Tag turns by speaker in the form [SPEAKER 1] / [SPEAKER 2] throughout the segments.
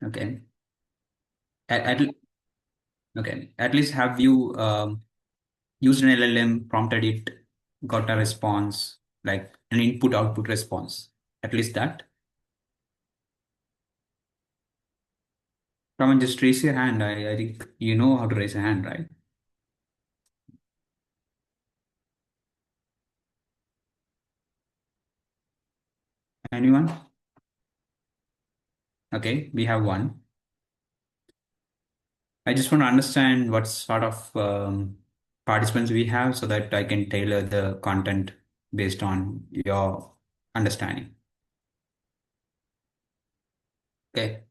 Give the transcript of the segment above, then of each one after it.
[SPEAKER 1] Okay. At, at okay. At least have you used an LLM, prompted it, got a response, like an input output response. At least that. Come on, just raise your hand. I think you know how to raise a hand, right? Anyone? Okay, we have one. I just want to understand what sort of participants we have so that I can tailor the content based on your understanding. Okay,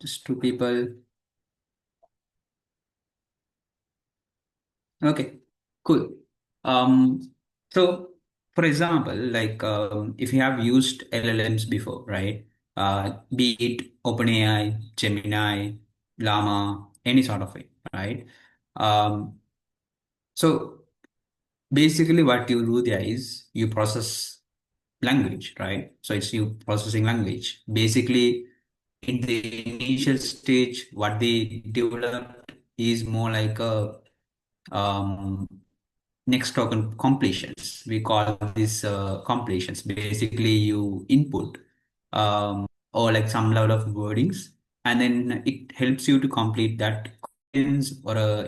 [SPEAKER 1] just two people. Okay, cool. Um, so for example, like if you have used LLMs before, right? Be it OpenAI, Gemini, Llama, any sort of it, right? Um, so basically what you do there is you process language, right? So it's you processing language. Basically, in the initial stage, what they developed is more like a um, next token completions. We call this completions. Basically, you input or like some level of wordings, and then it helps you to complete that sentence or a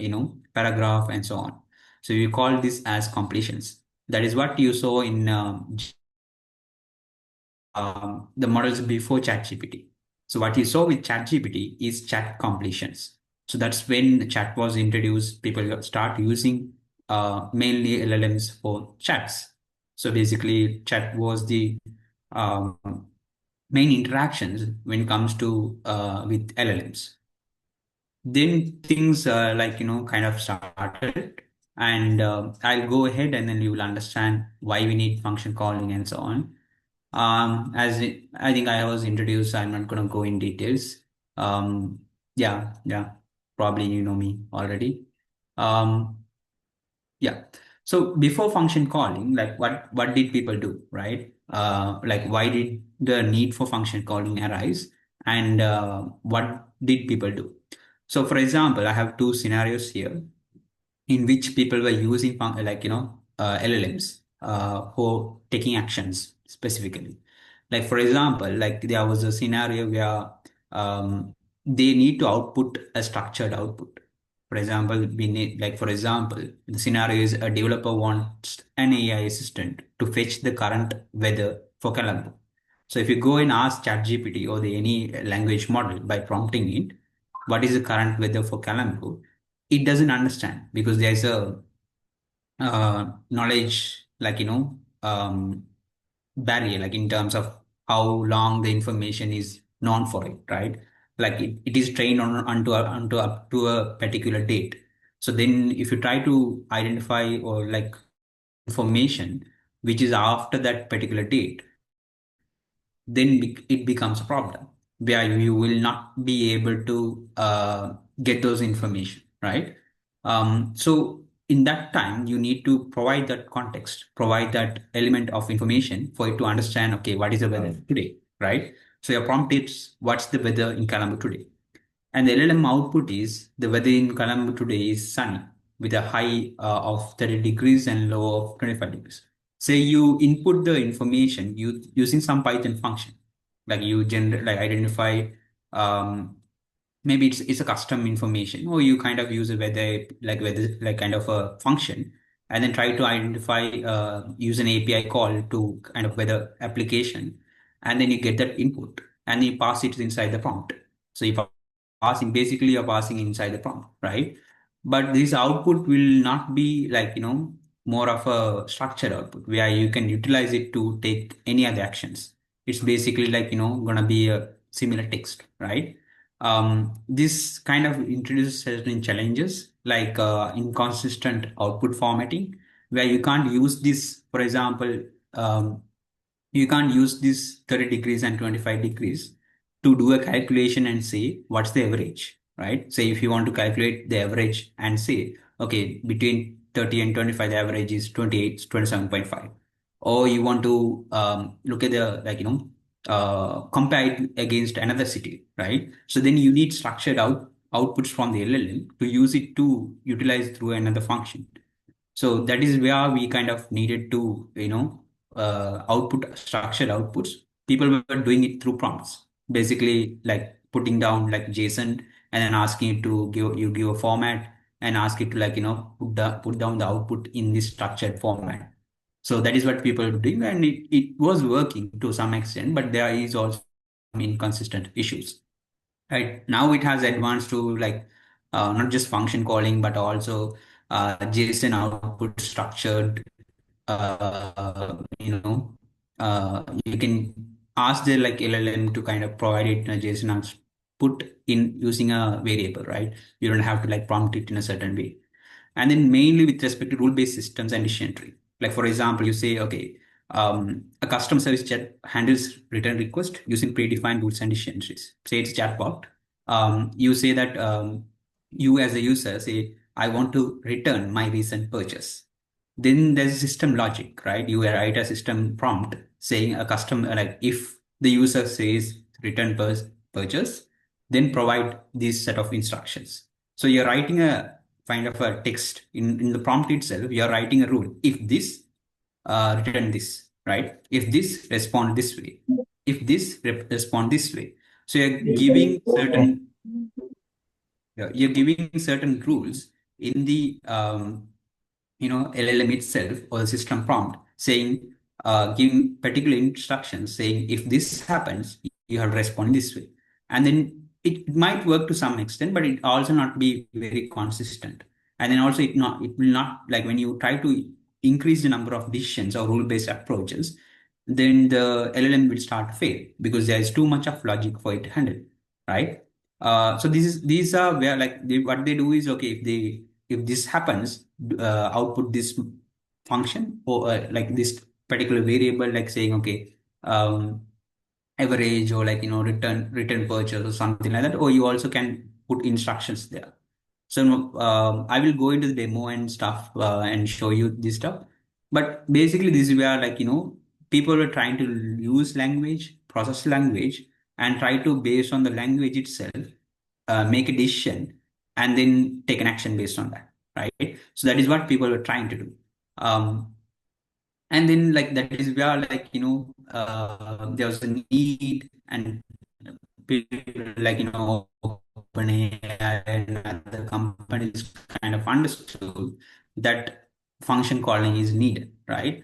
[SPEAKER 1] paragraph and so on. So we call this as completions. That is what you saw in the models before ChatGPT. So what you saw with ChatGPT is chat completions. So that's when chat was introduced. People start using mainly LLMs for chats. So basically, chat was the um, main interactions when it comes to with LLMs. Then things kind of started, and I'll go ahead and then you will understand why we need function calling and so on. I think I was introduced, I'm not gonna go in details. Um, yeah, probably you know me already. Um, yeah. So before function calling, like what did people do, right? Like why did the need for function calling arise, and what did people do? So, for example, I have two scenarios here in which people were using LLMs for taking actions specifically. Like for example, like there was a scenario where they need to output a structured output. For example, we need, like for example, the scenario is a developer wants an AI assistant to fetch the current weather for Colombo. So if you go and ask ChatGPT or the any language model by prompting it, what is the current weather for Colombo? It doesn't understand because there's a knowledge barrier, like in terms of how long the information is known for it, right? Like it is trained on onto up to a particular date. So then if you try to identify or like information which is after that particular date, then it becomes a problem where you will not be able to get those information, right? So in that time, you need to provide that context, provide that element of information for it to understand, okay, what is the weather today, right? So your prompt is, what's the weather in Colombo today? And the LLM output is the weather in Colombo today is sunny with a high of 30 degrees and low of 25 degrees. Say you input the information using some Python function, like you generate, like identify, um, maybe it's a custom information, or you kind of use a weather like kind of a function, and then try to identify, use an API call to kind of weather application, and then you get that input, and you pass it inside the prompt. So you passing basically you're passing inside the prompt, right? But this output will not be like more of a structured output where you can utilize it to take any other actions. It's basically like gonna be a similar text, right? This kind of introduces certain challenges like inconsistent output formatting, where you can't use this, for example, um, you can't use this 30 degrees and 25 degrees to do a calculation and say what's the average, right? Say if you want to calculate the average and say, okay, between 30 and 25, the average is 28, 27.5. Or you want to look at the, like, compare it against another city, right? So then you need structured outputs from the LLM to use it to utilize through another function. So that is where we kind of needed to, output structured outputs. People were doing it through prompts, basically like putting down like JSON and then asking it to give a format and ask it to put down the output in this structured format. So that is what people were doing, and it was working to some extent, but there is also some inconsistent issues. Right now, it has advanced to like not just function calling, but also JSON output structured. You can ask the like LLM to kind of provide it in a JSON output in using a variable, right? You don't have to like prompt it in a certain way. And then mainly with respect to rule-based systems and decision tree. Like for example, you say, okay, a customer service chat handles return request using predefined rules and decision trees. Say it's chatbot. You say that you as a user say, I want to return my recent purchase. Then there's system logic, right? You write a system prompt saying a customer, like if the user says return purchase, then provide this set of instructions. So you're writing a kind of a text in the prompt itself. You're writing a rule. If this, return this, right? If this, respond this way. If this, respond this way. So you're giving certain rules in the LLM itself or the system prompt saying, giving particular instructions saying if this happens, you have to respond this way. And then it might work to some extent, but it also not be very consistent. And then also it will not, like when you try to increase the number of decisions or rule-based approaches, then the LLM will start to fail because there is too much of logic for it to handle, right? So these are where like what they do is, okay, if this happens, output this function or like this particular variable, like saying, okay, um, average or like return purchase or something like that, or you also can put instructions there. So I will go into the demo and stuff and show you this stuff. But basically, this is where people are trying to use language, process language, and try to based on the language itself, make a decision, and then take an action based on that, right? So that is what people are trying to do. And then like that is where there was a need, and people like OpenAI and other companies kind of understood that function calling is needed, right?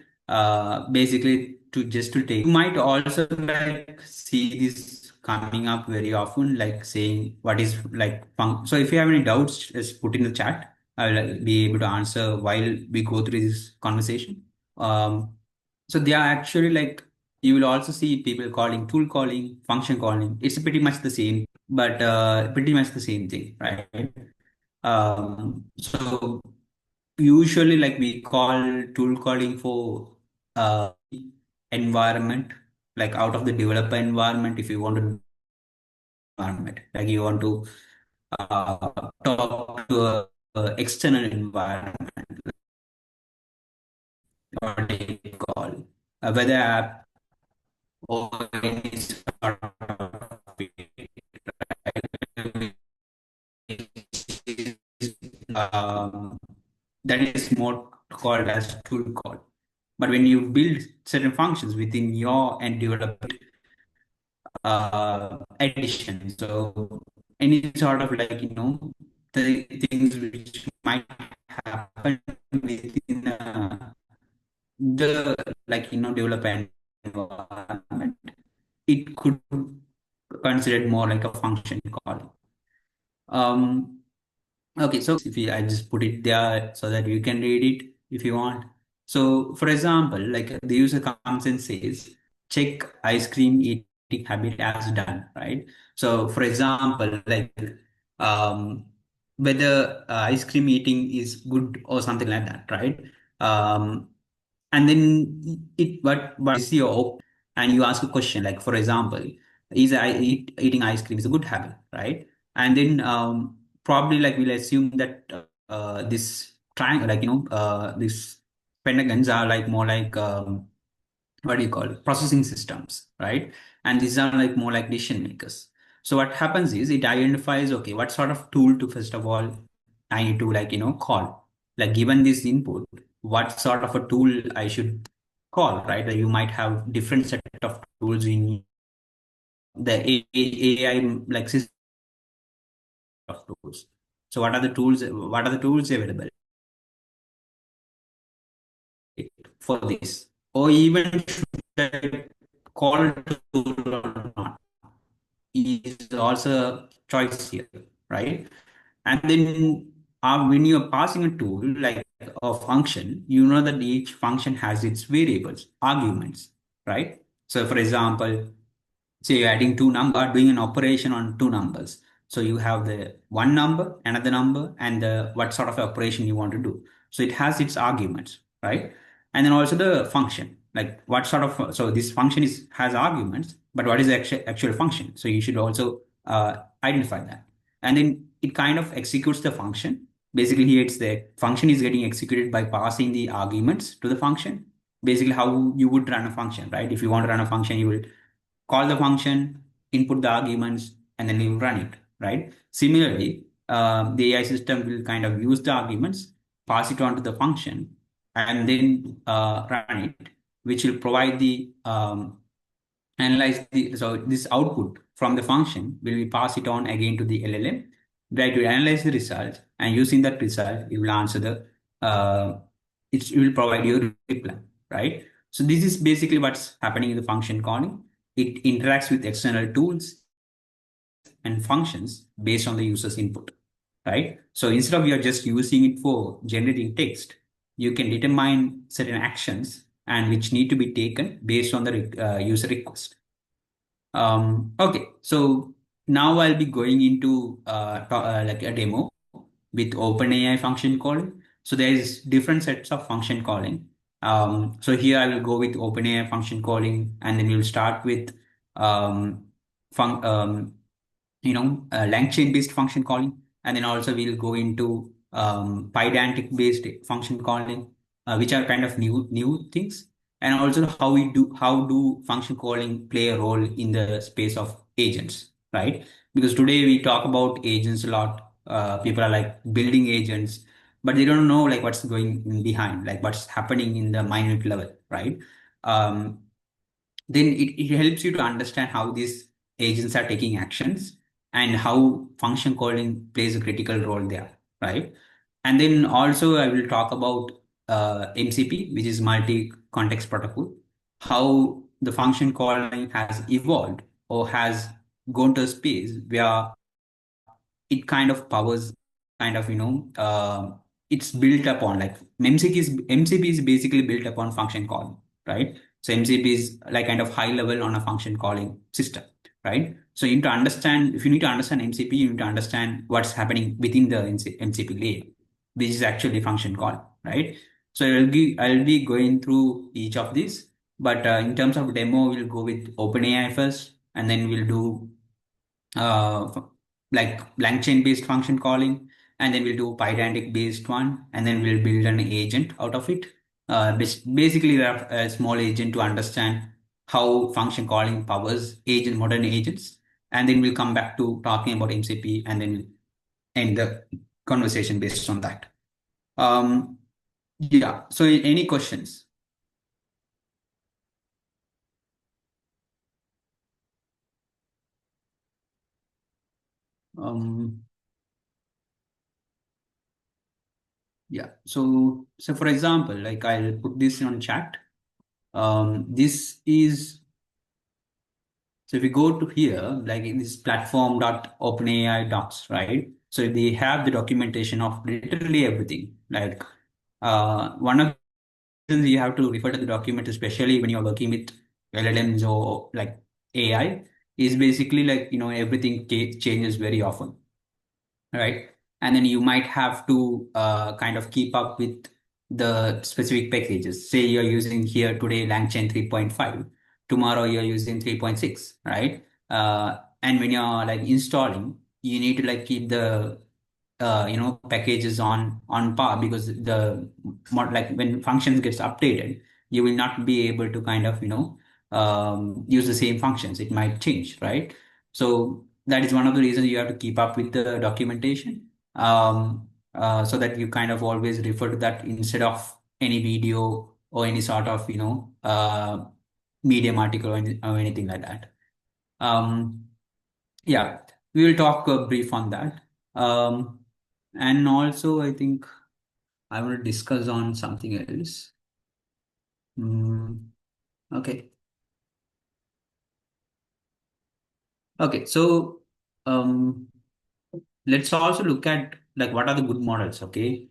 [SPEAKER 1] Basically to just to take. You might also like see this coming up very often, like saying what is like so if you have any doubts, just put in the chat. I'll be able to answer while we go through this conversation. So they are actually like, you will also see people calling tool calling, function calling. It's pretty much the same, but pretty much the same thing, right? So usually like we call tool calling for environment, like out of the developer environment, if you want to environment, like you want to talk to a external environment, what they call whether app or any sort of um, that is more called as tool call. But when you build certain functions within your and develop addition, so any sort of the things which might happen within the development environment, it could considered more like a function call. Um, okay, so if I just put it there so that you can read it if you want. So, for example, like the user comes and says, check ice cream eating habit as done, right? So, for example, like um, whether ice cream eating is good or something like that, right? Um, and then what is your and you ask a question like, for example, is eating ice cream is a good habit, right? And then probably like we'll assume that this triangle, these pentagons are like more like what do you call it? Processing systems, right? And these are like more like decision makers. So what happens is it identifies, okay, what sort of tool to first of all I need to like, call. Like given this input, what sort of a tool I should call, right? That you might have different set of tools in the AI like system of tools. So what are the tools? What are the tools available for this? Or even should I call a tool or not? Is also a choice here, right? And then when you're passing a tool like a function, you know that each function has its variables, arguments, right? So for example, say you're adding two number, doing an operation on two numbers. So you have the one number, another number, and the what sort of operation you want to do. So it has its arguments, right? And then also the function, like what sort of, so this function is has arguments, but what is the actual function? So you should also identify that. And then it kind of executes the function. Basically, here it's the function is getting executed by passing the arguments to the function. Basically, how you would run a function, right? If you want to run a function, you will call the function, input the arguments, and then you run it, right? Similarly, the AI system will kind of use the arguments, pass it on to the function, and then run it, which will provide the analyze the so this output from the function will be pass it on again to the LLM, where to analyze the result, and using that result, it will answer the it will provide you a reply, right? So this is basically what's happening in the function calling. It interacts with external tools and functions based on the user's input, right? So instead of you're just using it for generating text, you can determine certain actions and which need to be taken based on the user request. Okay, so now I'll be going into like a demo with OpenAI function calling. So there is different sets of function calling. So here I will go with OpenAI function calling, and then we'll start with um, fun, LangChain based function calling, and then also we'll go into Pydantic based function calling, which are kind of new things, and also how do function calling play a role in the space of agents, right? Because today we talk about agents a lot. People are like building agents, but they don't know like what's going behind, like what's happening in the minute level, right? Um, then it helps you to understand how these agents are taking actions and how function calling plays a critical role there, right? And then also I will talk about MCP, which is multi-context protocol, how the function calling has evolved or has gone to a space where it kind of powers kind of it's built upon like MCP is basically built upon function calling, right? So MCP is like kind of high level on a function calling system, right? So you need to understand, if you need to understand MCP, you need to understand what's happening within the MCP layer, which is actually function call, right? So I'll be going through each of these, but in terms of demo, we'll go with OpenAI first, and then we'll do uh, like LangChain based function calling, and then we'll do Pydantic based one, and then we'll build an agent out of it. Basically, a small agent to understand how function calling powers agent modern agents, and then we'll come back to talking about MCP, and then end the conversation based on that. Um, yeah. So, any questions? Um, yeah. So for example, like I'll put this on chat. This is So if you go to here, like in this platform.openai docs, right? So they have the documentation of literally everything. Like one of the reasons you have to refer to the document, especially when you're working with LLMs or like AI, is basically like, everything changes very often, right? And then you might have to kind of keep up with the specific packages. Say you're using here today LangChain 3.5, tomorrow you're using 3.6, right? And when you're like installing, you need to like keep the packages on par, because like when functions gets updated, you will not be able to kind of use the same functions. It might change, right? So that is one of the reasons you have to keep up with the documentation, so that you kind of always refer to that instead of any video or any sort of, medium article or anything like that. Um, yeah, we will talk brief on that. Um, and also, I think I want to discuss on something else. Mm, okay. Okay. So, um, let's also look at like what are the good models. Okay.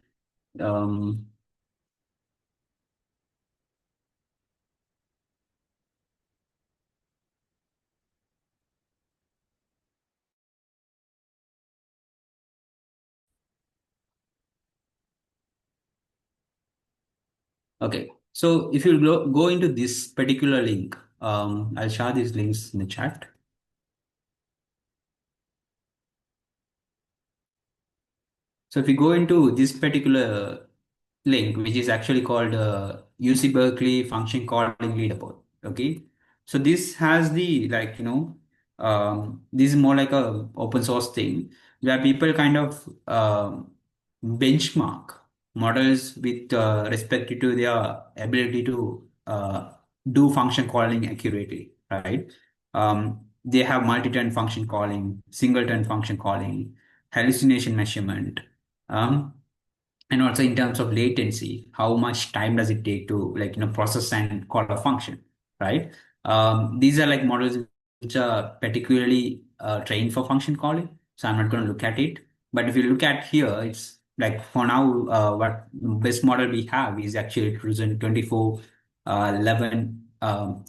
[SPEAKER 1] Um, okay. So if you go into this particular link, I'll share these links in the chat. So if you go into this particular link, which is actually called UC Berkeley Function Calling Leaderboard. Okay, so this has the this is more like a open source thing where people kind of benchmark models with respect to their ability to do function calling accurately, right? They have multi-turn function calling, single-turn function calling, hallucination measurement. Um, and also in terms of latency, how much time does it take to process and call a function, right? These are like models which are particularly trained for function calling, so I'm not going to look at it. But if you look at here, it's like for now, what best model we have is actually 2024 11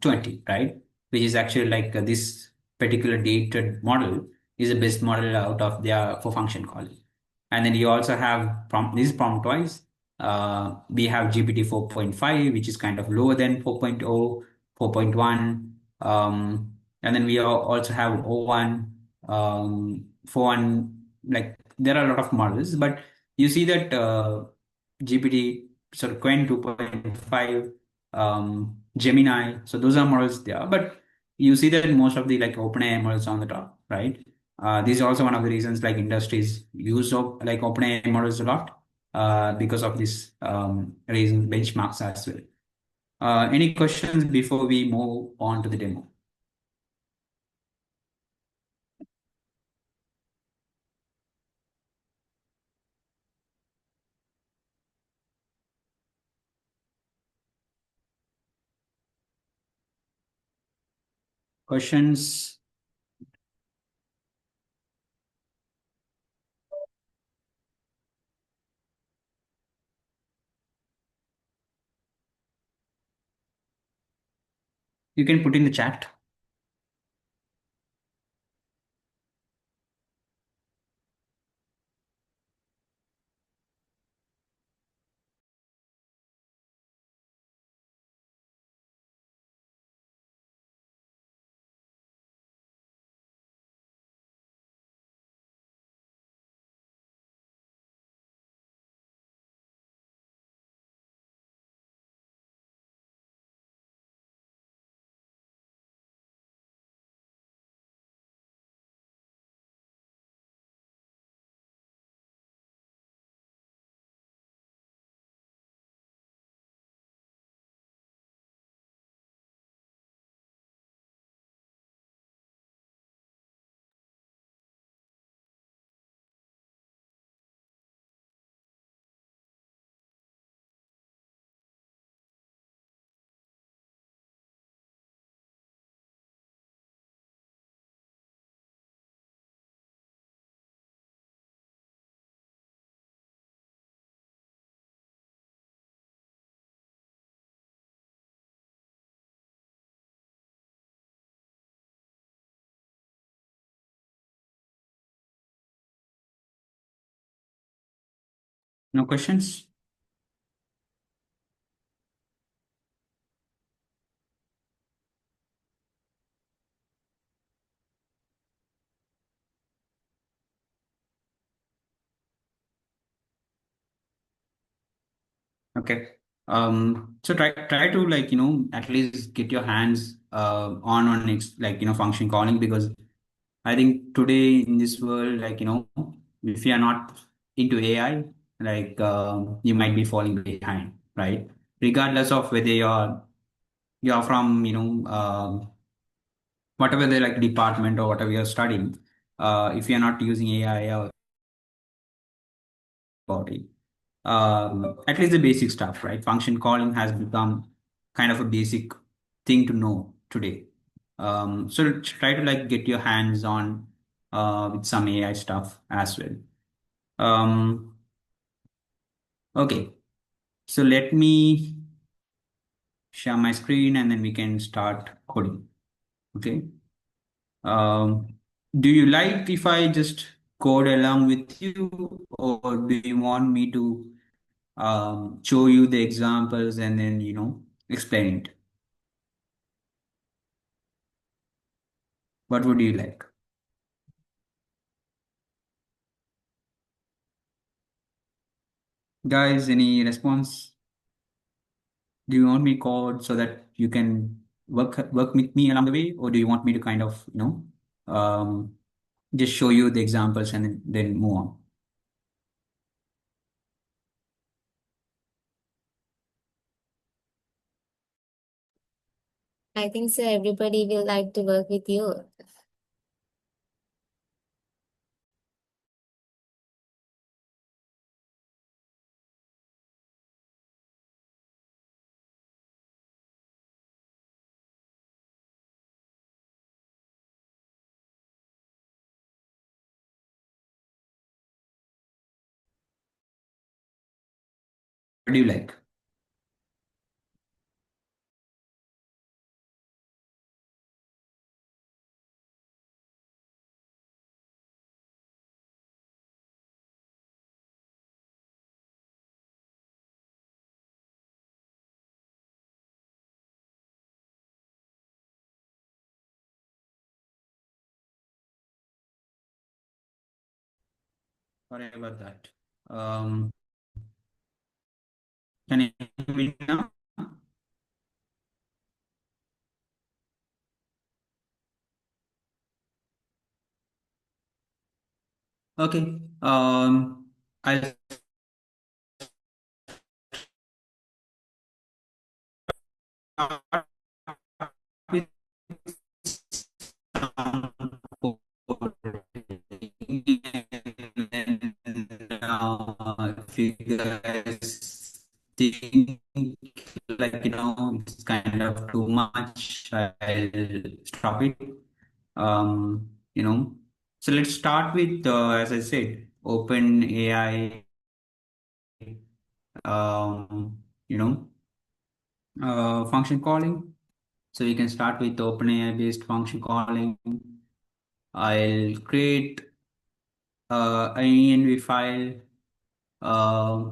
[SPEAKER 1] 20, right? Which is actually this particular dated model is the best model out of there for function calling. And then you also have this prompt wise. We have GPT 4.5, which is kind of lower than 4.0, 4.1. And then we also have O1, 4.1. Like there are a lot of models, but you see that GPT, so Quen 2.5, Gemini. So those are models there. But you see that most of the OpenAI models on the top, right? This is also one of the reasons industries use of OpenAI models a lot because of this reason benchmarks as well. Any questions before we move on to the demo? Questions? You can put in the chat. No questions? Okay. So try to like at least get your hands on like function calling, because I think today in this world, like if you are not into AI, like you might be falling behind, right? Regardless of whether you're from whatever the like department or whatever you're studying, if you're not using AI or body, at least the basic stuff, right? Function calling has become kind of a basic thing to know today. So try to like get your hands on with some AI stuff as well. Um, okay, so let me share my screen and then we can start coding. Okay. Um, do you like if I just code along with you, or do you want me to show you the examples and then explain it? What would you like? Guys, any response? Do you want me code so that you can work with me along the way, or do you want me to kind of just show you the examples and then move on?
[SPEAKER 2] I think so. Everybody will like to work with you.
[SPEAKER 1] What do you like? Sorry about that. Um, can you hear me now? Okay. I'll start with some coding, and if you guys think like it's kind of too much, I'll stop it. You know. So let's start with as I said, open AI. You know, function calling. So we can start with OpenAI based function calling. I'll create an env file, uh,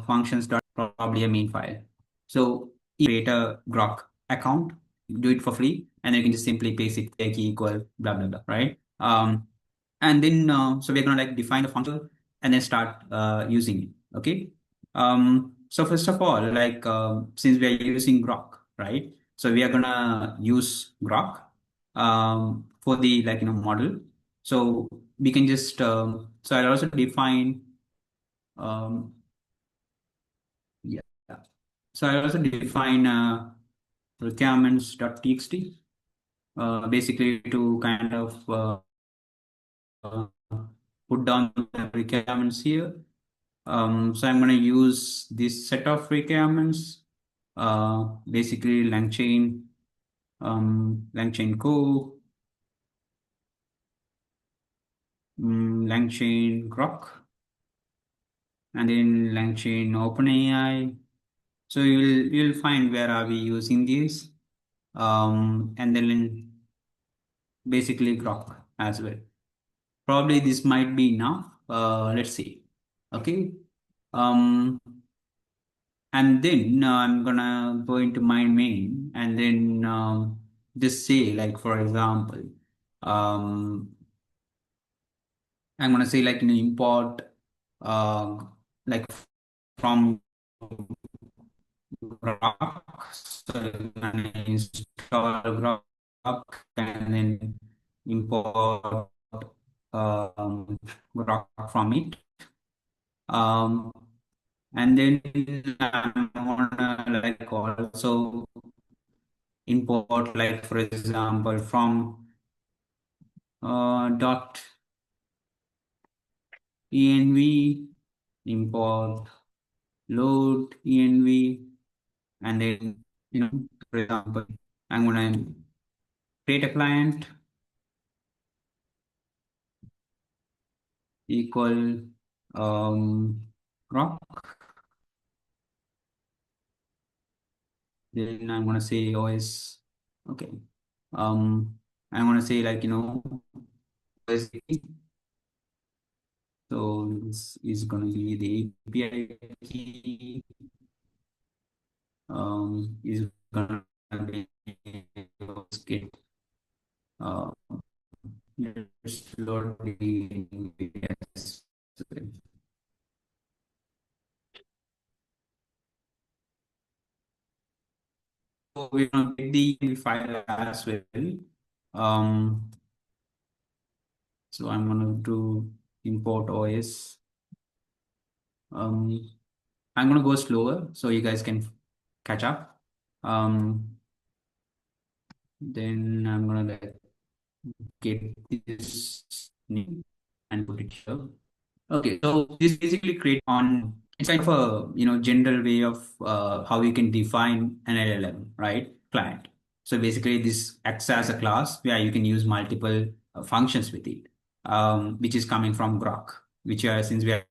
[SPEAKER 1] functions dot probably a main file. So you create a Grok account, do it for free, and then you can just simply paste it like equal blah blah blah, right? And then so we're gonna like define the function and then start using it. Okay. So first of all, like since we are using Grok, right? So we are gonna use Grok for the like model. So we can just so I'll also define um, yeah. So I also define requirements.txt basically to kind of uh, put down the requirements here. So I'm going to use this set of requirements, basically LangChain Co, LangChain Grok, and then LangChain OpenAI. So you'll find where are we using these, and then basically Grok as well. Probably this might be enough. Let's see. Okay. Um, and then I'm gonna go into my main and then just say like for example, um, I'm gonna say like import uh, like from Grok. So you can install Grok and then import Grok from it. Um, and then I'm gonna like also import, like for example, from dot env, import load env, and then, for example, I'm gonna create a client equal Grok. Then I'm gonna say OS. Okay. Um, I'm gonna say, like, OS. So this is gonna be the API key. Is gonna be get uh, let's load the yes. So we're gonna get the file as well. Um, so I'm gonna do import OS. Um, I'm gonna go slower so you guys can catch up. Then I'm gonna like get this name and put it here. Okay, so this basically create on, it's kind of a general way of how you can define an LLM, right? Client. So basically, this acts as a class where you can use multiple functions with it, which is coming from Grok, which are since we are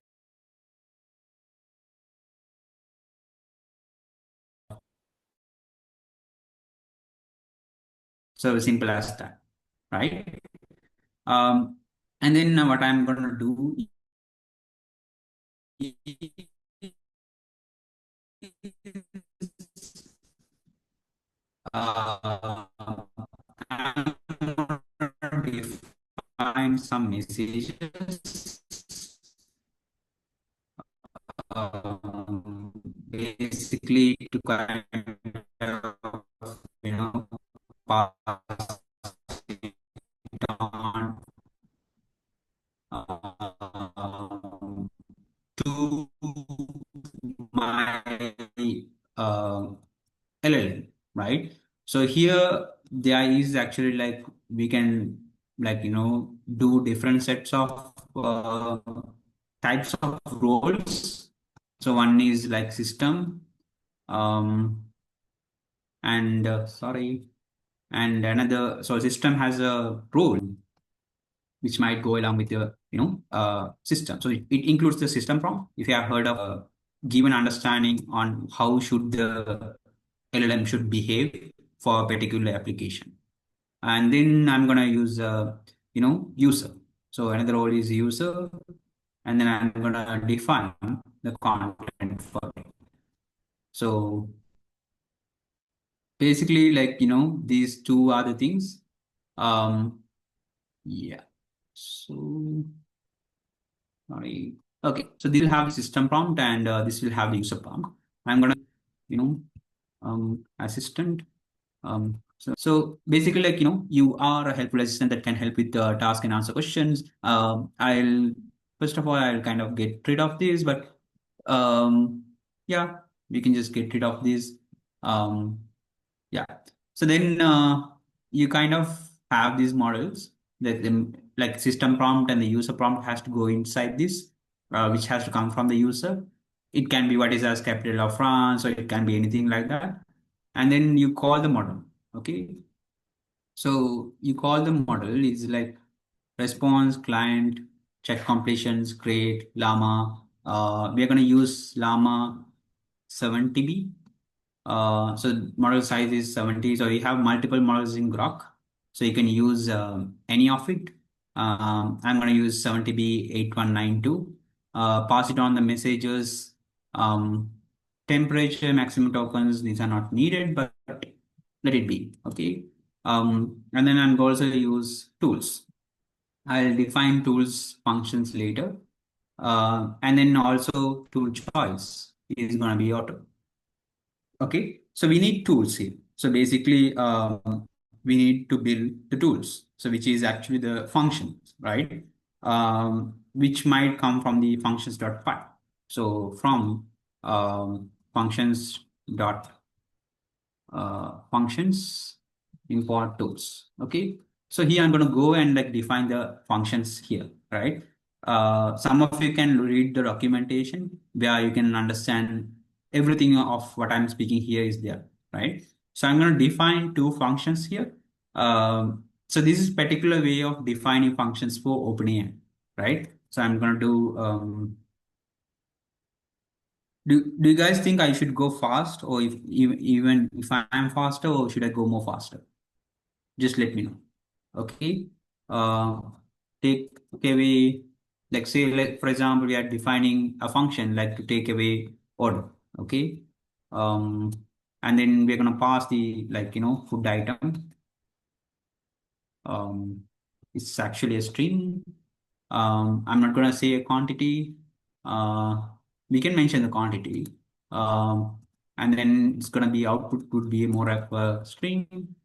[SPEAKER 1] so simple as that, right? Um, and then what I'm going to do uh, I'm going to define some messages, basically to kind of, pass it on to my uh, LLM, right? So here there is actually like we can like do different sets of types of roles. So one is like system, um, and sorry, and another. So system has a role which might go along with the system. So it includes the system prompt. If you have heard of given understanding on how should the LLM should behave for a particular application, and then I'm gonna use user. So another role is user, and then I'm gonna define the content for it. So basically, like these two are the things. Um, yeah. So sorry. Okay, so this will have the system prompt and this will have the user prompt. I'm gonna, you know, assistant. So basically, like you are a helpful assistant that can help with the task and answer questions. I'll first of all I'll kind of get rid of this, but yeah, we can just get rid of this. Um, yeah. So then you kind of have these models that like system prompt and the user prompt has to go inside this, which has to come from the user. It can be what is as capital of France, or it can be anything like that. And then you call the model. Okay. So you call the model is like response, client, check completions, create, llama. We are going to use llama 70B. So model size is 70. So you have multiple models in Grok. So you can use any of it. I'm going to use 70B8192. Pass it on the messages. Um, Temperature, maximum tokens, these are not needed, but let it be. Okay. And then I'm going to also use tools. I'll define tools functions later. And then also tool choice is going to be auto. Okay, so we need tools here. So basically, we need to build the tools. So which is actually the functions, right? Which might come from the functions.py. So from functions dot functions import tools. Okay, so here I'm going to go and like define the functions here, right? Some of you can read the documentation where you can understand everything of what I'm speaking here is there, right? So I'm going to define two functions here. So this is particular way of defining functions for OpenAI, right? So I'm going to do do you guys think I should go fast, or if even if I'm faster, or should I go more faster? Just let me know. Okay. Uh, take away, like say, like for example, we are defining a function like to take away order. Okay. Um, and then we're gonna pass the like food item. Um, it's actually a string. I'm not gonna say a quantity. Uh, we can mention the quantity. Um, and then it's gonna be output would be more of a string.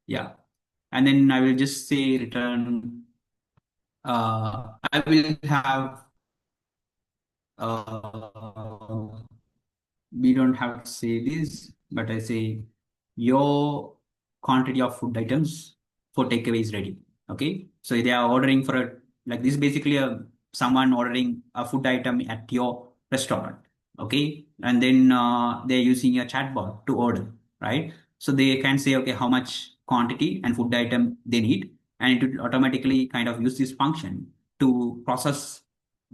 [SPEAKER 1] Yeah, and then I will just say return. I will have uh, we don't have to say this, but I say your quantity of food items for takeaway is ready. Okay, so they are ordering for a like this is basically a someone ordering a food item at your restaurant. Okay, and then they're using a chatbot to order, right? So they can say okay how much quantity and food item they need, and it will automatically kind of use this function to process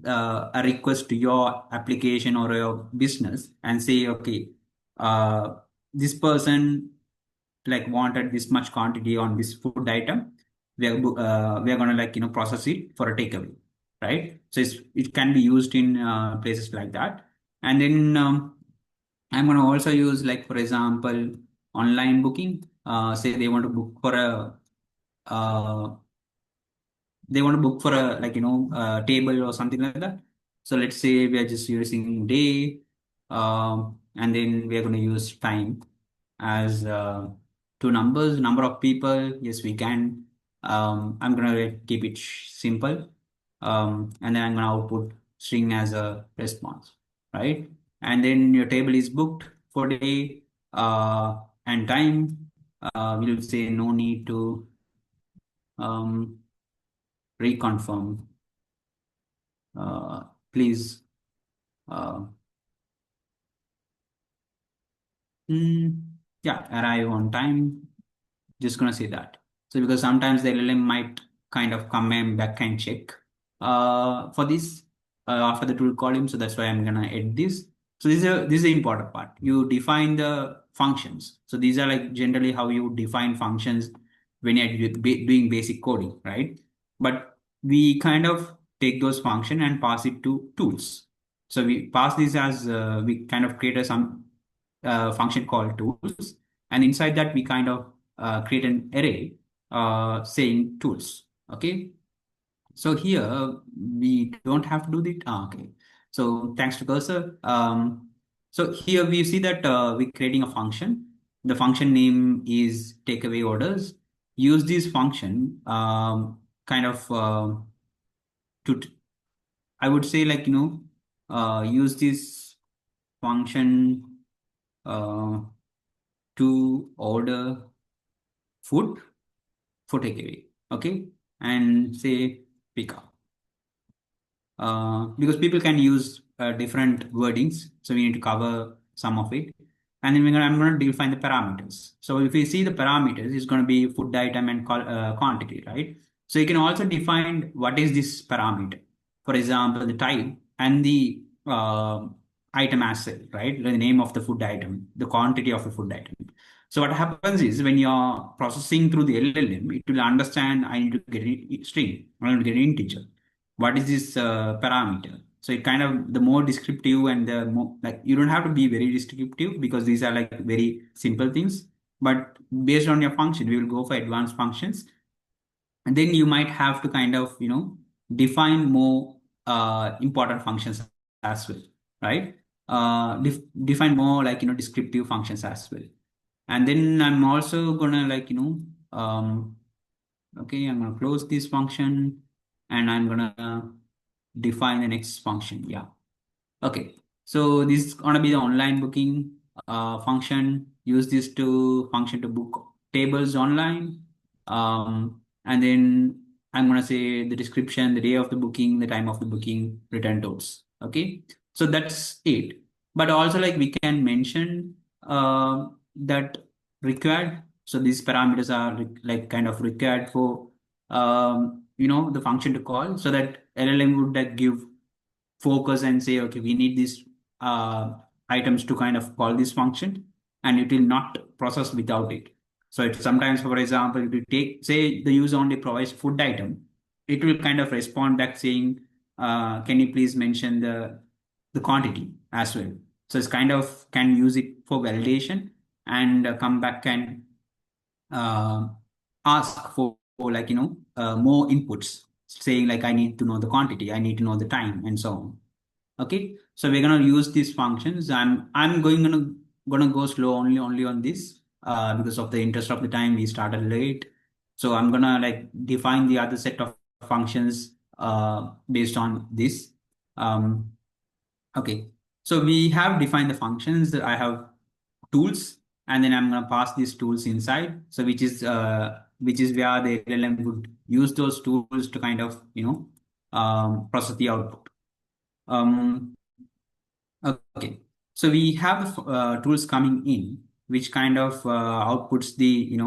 [SPEAKER 1] a request to your application or your business and say, okay, uh, this person like wanted this much quantity on this food item. We are gonna like process it for a takeaway, right? So it can be used in places like that. And then I'm gonna also use like for example online booking. Say they want to book for a uh, they want to book for a table or something like that. So let's say we are just using day, and then we are going to use time as two numbers, number of people. Yes, we can. I'm going to keep it simple, and then I'm going to output string as a response, right? And then your table is booked for day and time. We'll say no need to um, reconfirm. Please uh, mm, yeah, arrive on time. Just gonna say that. So because sometimes the LLM might kind of come and back and check for this after the tool call him. So that's why I'm gonna add this. So this is the important part. You define the functions. So these are like generally how you define functions when you're doing basic coding, right? But we kind of take those function and pass it to tools. So we pass this as we kind of create some function called tools, and inside that we kind of create an array saying tools. Okay, so here we don't have to do that. Okay, so thanks to cursor. So here we see that we're creating a function. The function name is takeaway orders. Use this function kind of to I would say like use this function uh, to order food for takeaway. Okay, and say pick up because people can use different wordings, so we need to cover some of it. And then I'm going to define the parameters. So if we see the parameters, it's going to be food item and quantity, right? So you can also define what is this parameter. For example, the type and the item as well, right? The name of the food item, the quantity of the food item. So what happens is when you're processing through the LLM, it will understand I need to get a string, I need to get an integer. What is this parameter? So it kind of the more descriptive and the more like you don't have to be very descriptive because these are like very simple things. But based on your function, we will go for advanced functions, and then you might have to kind of define more important functions as well, right? define more like, descriptive functions as well. And then I'm also gonna like, okay, I'm gonna close this function and I'm gonna define the next function. Yeah. Okay, so this is gonna be the online booking function. Use this to function to book tables online. And then I'm gonna say the description, the day of the booking, the time of the booking, return tools. Okay, so that's it. But also like we can mention that required. So these parameters are like kind of required for the function to call, so that LLM would like give focus and say, okay, we need these uh, items to kind of call this function, and it will not process without it. So it sometimes, for example, if you take, say, the user only provides food item, it will kind of respond back saying, can you please mention the quantity as well. So it's kind of can use it for validation and come back and uh, ask for like more inputs, saying like I need to know the quantity, I need to know the time, and so on. Okay, so we're gonna use these functions. I'm gonna go slow only on this because of the interest of the time. We started late, so I'm gonna like define the other set of functions based on this. Um, okay, so we have defined the functions. I have tools, and then I'm gonna pass these tools inside. So which is where the LLM would use those tools to kind of process the output. Um, Okay. So we have tools coming in, which kind of outputs the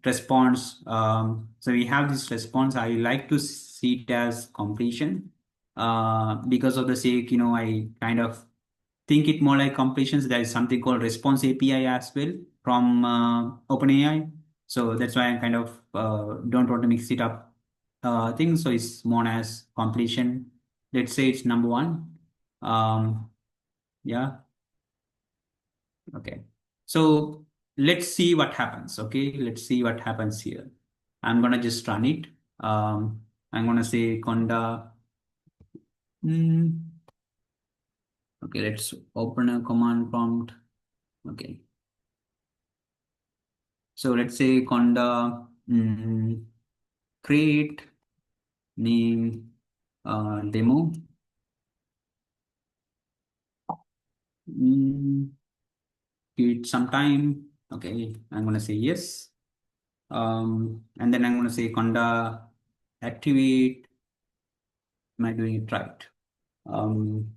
[SPEAKER 1] response. So we have this response. I like to see it as completion, because of the sake, I kind of think it more like completions. There is something called response API as well from OpenAI. So that's why I kind of don't want to mix it up. Thing. So it's known as completion. Let's say it's number one. Yeah. Okay. So let's see what happens. Okay. Let's see what happens here. I'm gonna just run it. I'm gonna say conda. Hmm. Okay. Let's open a command prompt. Okay. So let's say conda create name demo. Mm, Give it some time. Okay. I'm gonna say yes. And then I'm gonna say conda activate. Am I doing it right? Um,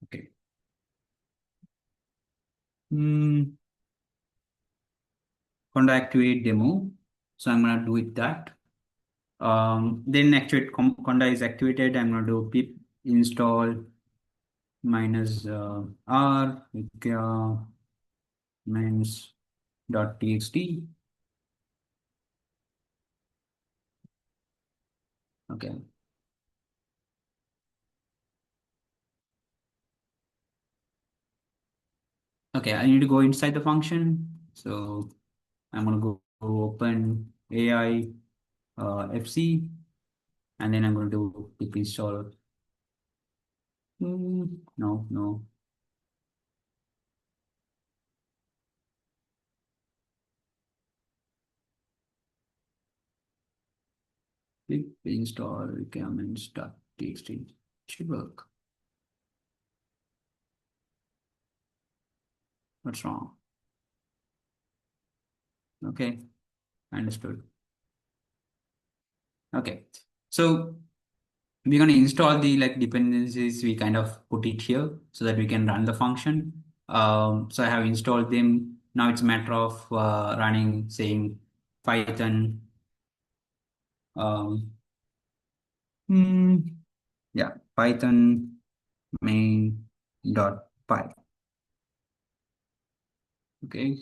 [SPEAKER 1] okay. Hmm. Conda activate demo. So I'm gonna do it that. Then activate conda is activated. I'm gonna do pip install minus r minus dot txt. Okay. Okay. I need to go inside the function. So I'm gonna go open AI FC, and then I'm gonna do pip install. No, no. Pip install requirements dot txt should work. What's wrong? Okay, understood. Okay, so we're going to install the like dependencies. We kind of put it here so that we can run the function. So I have installed them. Now it's a matter of running, saying Python. Um, hmm, yeah, Python main dot py. Okay.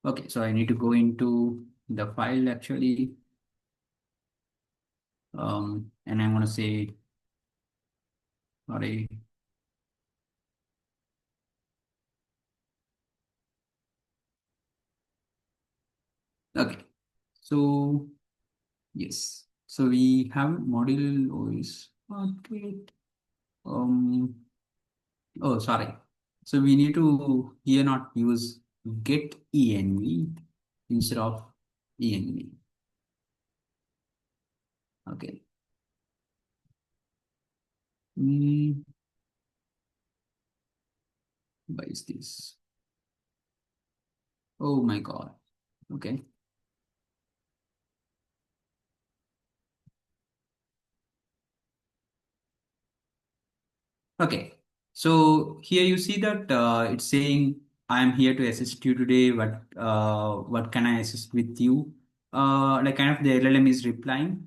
[SPEAKER 1] Okay, so I need to go into the file actually. And I'm going to say, sorry. Okay. So Yes. So we have module OS. Okay. Um, oh, sorry. So we need to here not use get env instead of env. Okay. Mm, why is this? Oh my God. Okay. Okay. So here you see that it's saying I am here to assist you today. What can I assist with you? Like kind of the LLM is replying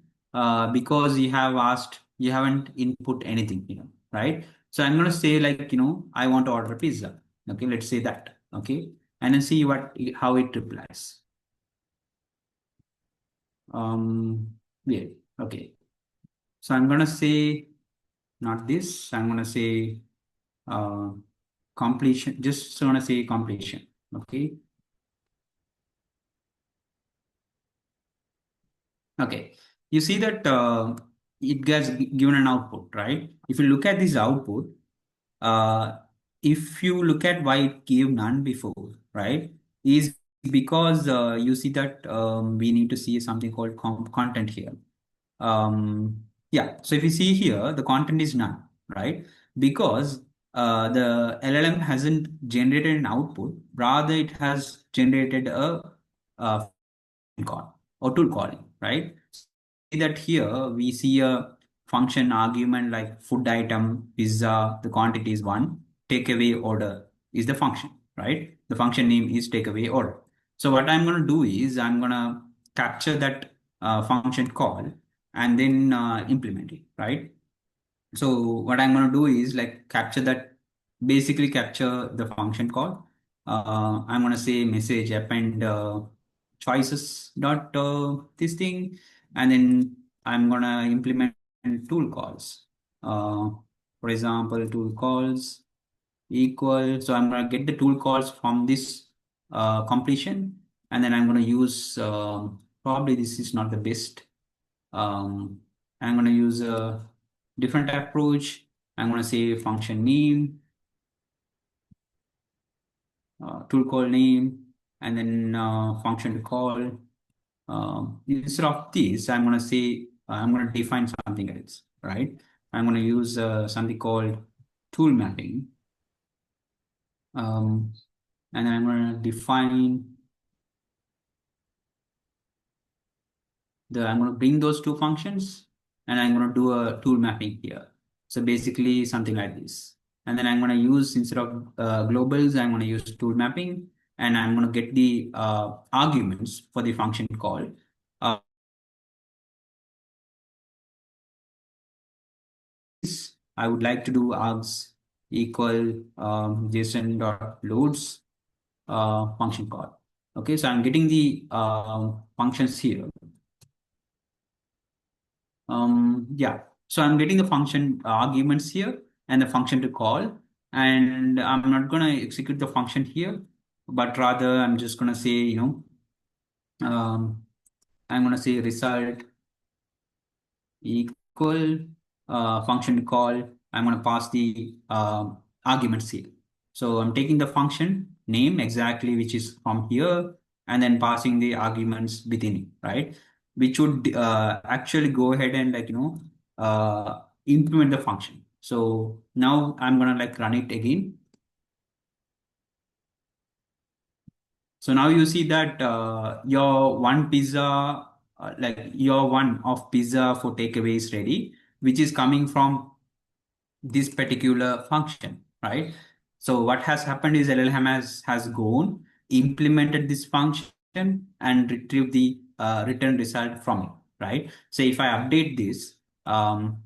[SPEAKER 1] because you have asked, you haven't input anything, right? So I'm gonna say like, I want to order pizza. Okay, let's say that. Okay, and then see how it replies. Yeah. Okay. So I'm gonna say not this. I'm gonna say uh, completion. Just gonna say completion. Okay. Okay. You see that it gets given an output, right? If you look at this output, uh, if you look at why it gave none before, right, is because you see that we need to see something called content here. Yeah, so if you see here, the content is none, right? Because the LLM hasn't generated an output, rather it has generated a call or tool calling, right? See that here we see a function argument like food item, pizza, the quantity is one, takeaway order is the function, right? The function name is takeaway order. So what I'm going to do is I'm going to capture that function call and then implement it, right? So what I'm going to do is like basically capture the function call. I'm going to say message append choices dot this thing, and then I'm going to implement tool calls. Uh, for example, tool calls equal. So I'm going to get the tool calls from this completion, and then I'm going to use probably this is not the best. um, I'm going to use a different approach. I'm going to say function name, tool call name, and then function to call. Instead of this, I'm going to say, I'm going to define something else, right? I'm going to use something called tool mapping. Um, and then I'm going to define I'm going to bring those two functions and I'm going to do a tool mapping here. So basically something like this. And then I'm going to use, instead of globals, I'm going to use tool mapping and I'm going to get the arguments for the function call. Uh, I would like to do args equal JSON dot loads function call. Okay, so I'm getting the functions here. Yeah, so I'm getting the function arguments here and the function to call, and I'm not going to execute the function here, but rather I'm just going to say, um, I'm going to say result equal function to call. I'm going to pass the arguments here. So I'm taking the function name exactly, which is from here, and then passing the arguments within it, right? Which would actually go ahead and implement the function. So now I'm going to like run it again. So now you see that your one pizza, like your one of pizza for takeaway is ready, which is coming from this particular function, right? So what has happened is LLM has gone, implemented this function and retrieved the return result from it, right? So if I update this, then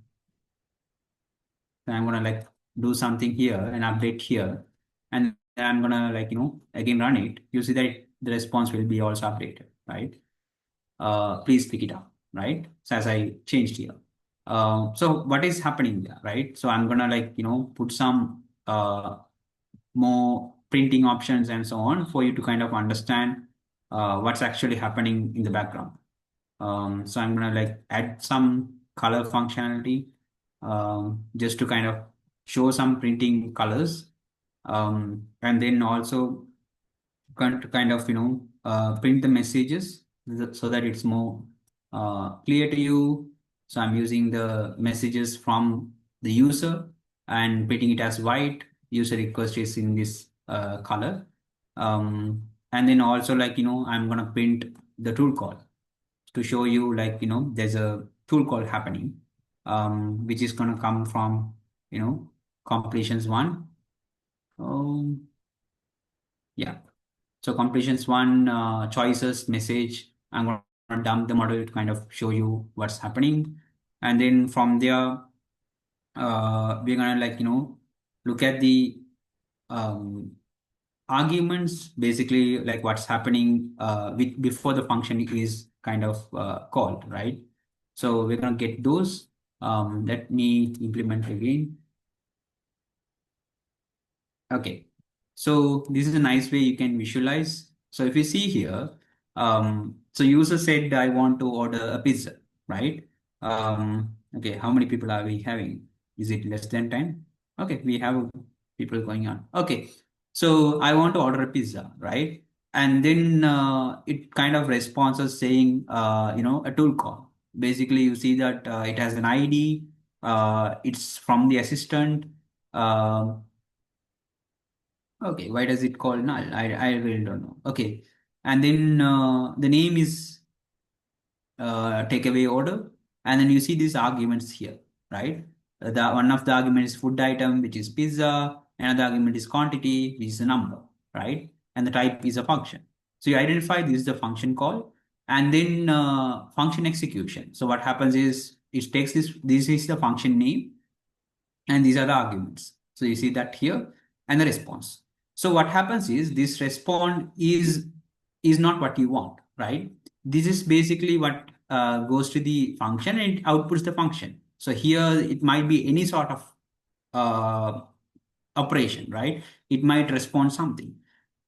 [SPEAKER 1] I'm gonna like do something here and update here, and then I'm gonna again run it. You see that the response will be also updated, right? Please pick it up, right? So as I changed here. So what is happening there, right? So I'm gonna put some more printing options and so on for you to kind of understand what's actually happening in the background. So I'm gonna like add some color functionality, just to kind of show some printing colors, and then also kind of print the messages so that it's more clear to you. So I'm using the messages from the user and printing it as white. User request is in this color, and then also I'm gonna print the tool call to show you there's a tool call happening, which is gonna come from you know completions one. um, yeah. So completions one, choices message. I'm going to dump the model to kind of show you what's happening, and then from there, we're gonna look at the um, arguments, basically like what's happening before the function is kind of called, right? So we're gonna get those. Let me implement again. Okay, so this is a nice way you can visualize. So if you see here, so user said I want to order a pizza, right? Okay, how many people are we having? Is it less than 10? Okay, we have people going on. Okay, so I want to order a pizza, right? And then it kind of responds as saying, a tool call. Basically, you see that it has an ID, it's from the assistant. Um Okay, why does it call null? I really don't know. Okay, and then the name is takeaway order, and then you see these arguments here, right? The one of the argument is food item, which is pizza. Another argument is quantity, which is a number, right? And the type is a function. So you identify this is the function call, and then function execution. So what happens is it takes this. This is the function name, and these are the arguments. So you see that here and the response. So what happens is this response is not what you want, right? This is basically what goes to the function and it outputs the function. So here it might be any sort of uh, operation, right? It might respond something,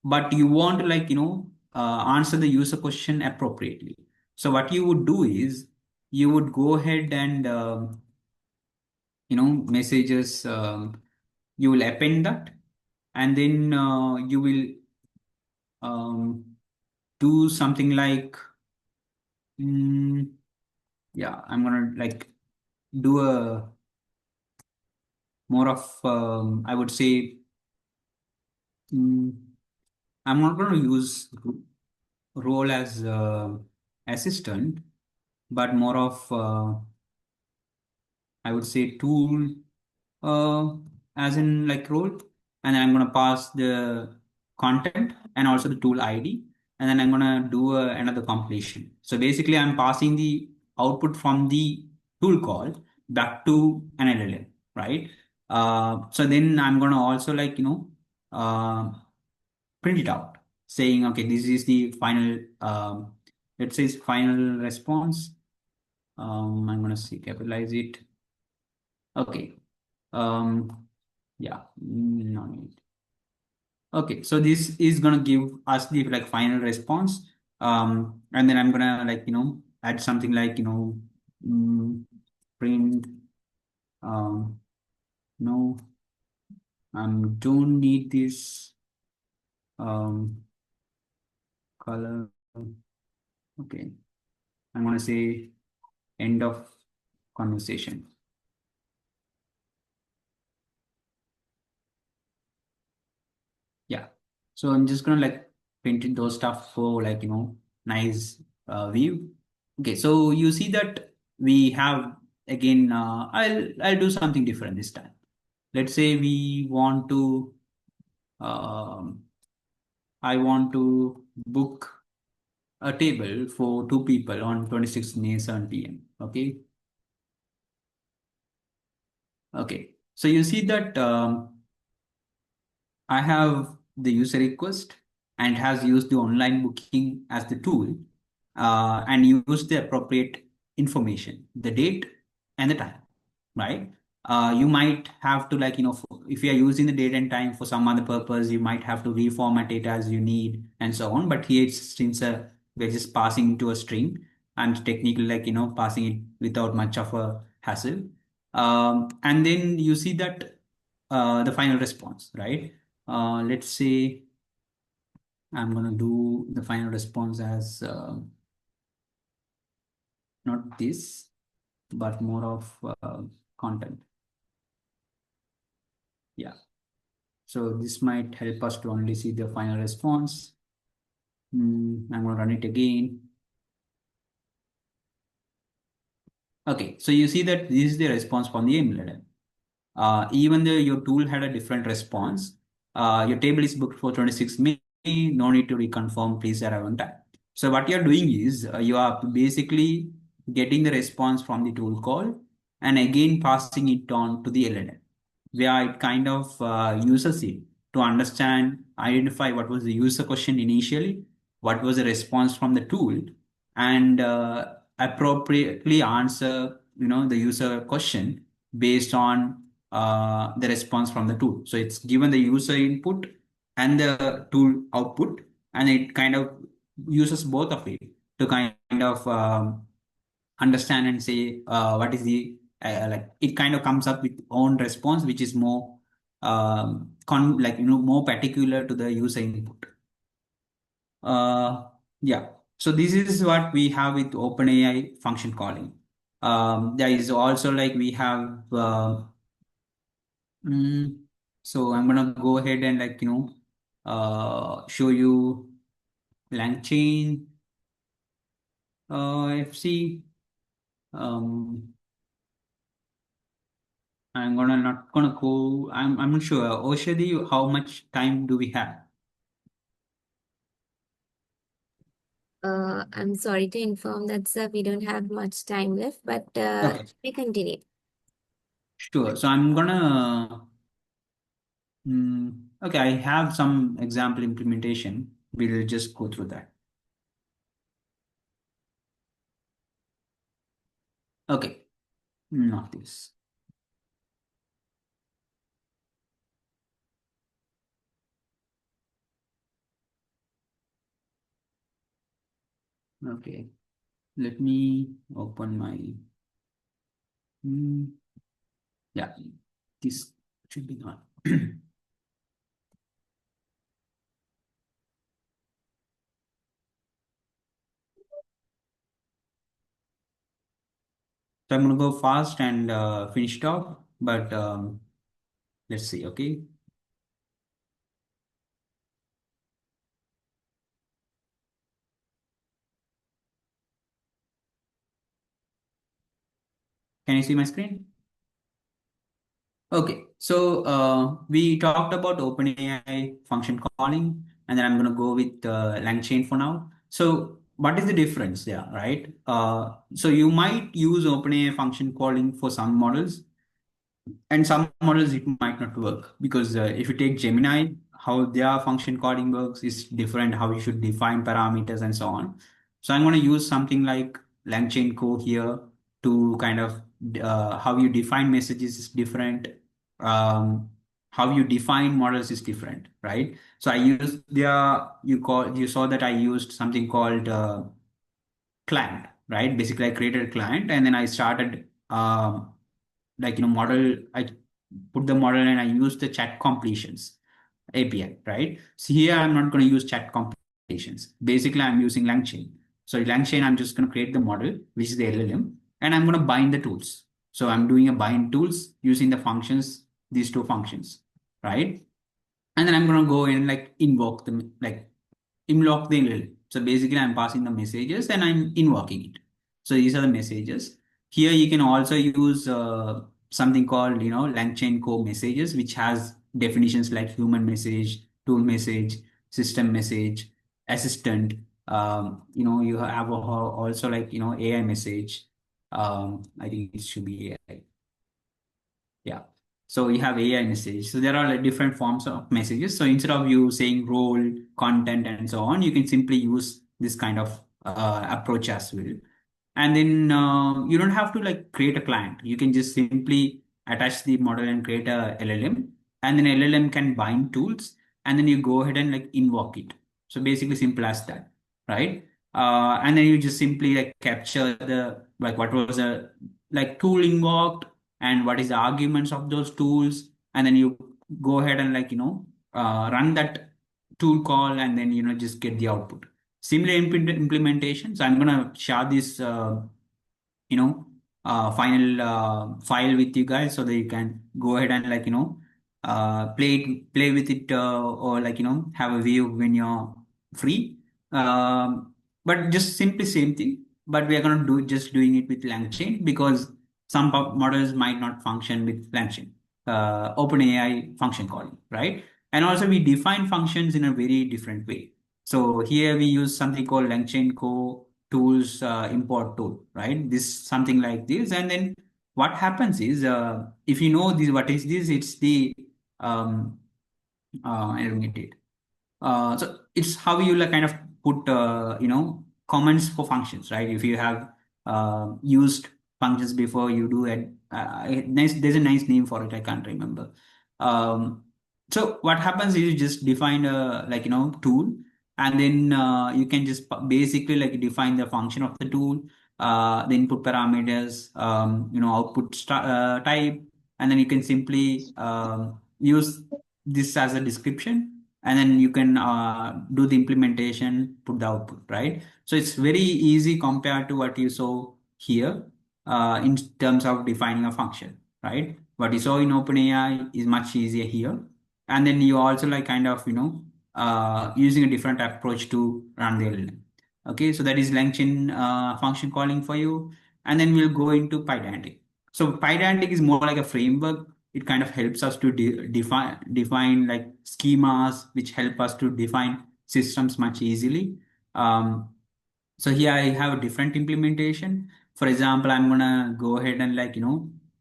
[SPEAKER 1] but you want to answer the user question appropriately. So what you would do is you would go ahead and messages, you will append that, and then you will um, do something like mm, yeah, I'm gonna do a more of I would say, mm, I'm not going to use role as assistant, but more of I would say tool, uh, as in like role, and then I'm going to pass the content and also the tool ID, and then I'm going to do another completion. So basically, I'm passing the output from the tool call back to an LLM, right? So then I'm going to also uh, print it out, saying, okay, this is the final, let's say, final response. I'm going to see capitalize it. Okay. Yeah, no need. Okay, so this is gonna give us the final response. And then I'm gonna add something mm, print. Um, no, don't need this color. Okay, I'm gonna say end of conversation. Yeah. So I'm just gonna paint it those stuff for nice view. Okay, so you see that we have again. I'll do something different this time. Let's say we want to. Um, I want to book a table for two people on 26th May 7 p.m. Okay. Okay. So you see that I have the user request and has used the online booking as the tool, and use the appropriate information, the date and the time, right? You might have to if you are using the date and time for some other purpose, you might have to reformat it as you need and so on. But here it's since we're just passing into a string, and technically like, passing it without much of a hassle. And then you see that the final response, right? Let's say I'm going to do the final response as not this, but more of content. Yeah. So this might help us to only see the final response. I'm going to run it again. Okay, so you see that this is the response from the emulator. Even though your tool had a different response, your table is booked for 26 May, no need to reconfirm, please arrive on time. So what you're doing is you are basically getting the response from the tool call and again passing it on to the LLM, where it kind of uses it to understand, identify what was the user question initially, what was the response from the tool, and appropriately answer, the user question based on the response from the tool. So it's given the user input and the tool output, and it kind of uses both of it to kind of understand and say what is the like it kind of comes up with own response which is more more particular to the user input. Yeah, so this is what we have with OpenAI function calling. There is also like we have mm, so I'm gonna go ahead and show you LangChain FC. um, I'm gonna not gonna go. I'm not sure. Oshadi, how much time do we have?
[SPEAKER 2] I'm sorry to inform that, sir, we don't have much time left, but
[SPEAKER 1] Okay,
[SPEAKER 2] we continue.
[SPEAKER 1] sure. So I'm gonna. Okay, I have some example implementation. We'll just go through that. Okay, not this. Okay, let me open my. Hmm, yeah, this should be not. So I'm gonna go fast and finish it off. But let's see. Okay, can you see my screen? Okay, so we talked about OpenAI function calling, and then I'm going to go with LangChain for now. So what is the difference there, right? So you might use OpenAI function calling for some models, and some models it might not work because if you take Gemini, how their function calling works is different, how you should define parameters and so on. So I'm going to use something like LangChain Co here to kind of how you define messages is different. How you define models is different, right? So I used you saw that I used something called client, right? Basically, I created a client and then I started model. I put the model and I use the chat completions API, right? So here I'm not going to use chat completions. Basically, I'm using LangChain. So LangChain, I'm just going to create the model, which is the LLM, and I'm going to bind the tools. So I'm doing a bind tools using the functions, these two functions, right? And then I'm going to go in and like invoke them, like invoke the LLM. So basically, I'm passing the messages and I'm invoking it. So these are the messages. Here you can also use something called LangChain core messages, which has definitions like human message, tool message, system message, assistant. You have also like AI message. I think it should be AI. Yeah. So you have AI message. So there are like different forms of messages. So instead of you saying role, content, and so on, you can simply use this kind of approach as well. And then you don't have to like create a client. You can just simply attach the model and create a LLM, and then LLM can bind tools, and then you go ahead and like invoke it. So basically simple as that, right? And then you just simply like capture the like what was the like tool invoked and what is the arguments of those tools, and then you go ahead and run that tool call, and then just get the output. Similar implementation. So I'm gonna share this final file with you guys so that you can go ahead and play with it, or have a view when you're free. But just simply same thing, but we are going to do just doing it with LangChain because some models might not function with LangChain, OpenAI function calling, right? And also we define functions in a very different way. So here we use something called LangChain Co tools import tool, right? This something like this, and then what happens is, if you know this, what is this? It's the I don't get it. So it's how you like kind of put comments for functions, right? If you have used functions before, you do it. Nice, there's a nice name for it. I can't remember. Um, so what happens is you just define a tool, and then you can just basically like define the function of the tool, the input parameters, output type, and then you can simply use this as a description, and then you can do the implementation, put the output, right? So it's very easy compared to what you saw here in terms of defining a function, right? What you saw in OpenAI is much easier here. And then you also like kind of, using a different approach to run the LLM. Okay, so that is LangChain function calling for you. And then we'll go into Pydantic. So Pydantic is more like a framework. It kind of helps us to define like schemas which help us to define systems much easily. um, so here I have a different implementation. For example, I'm gonna go ahead and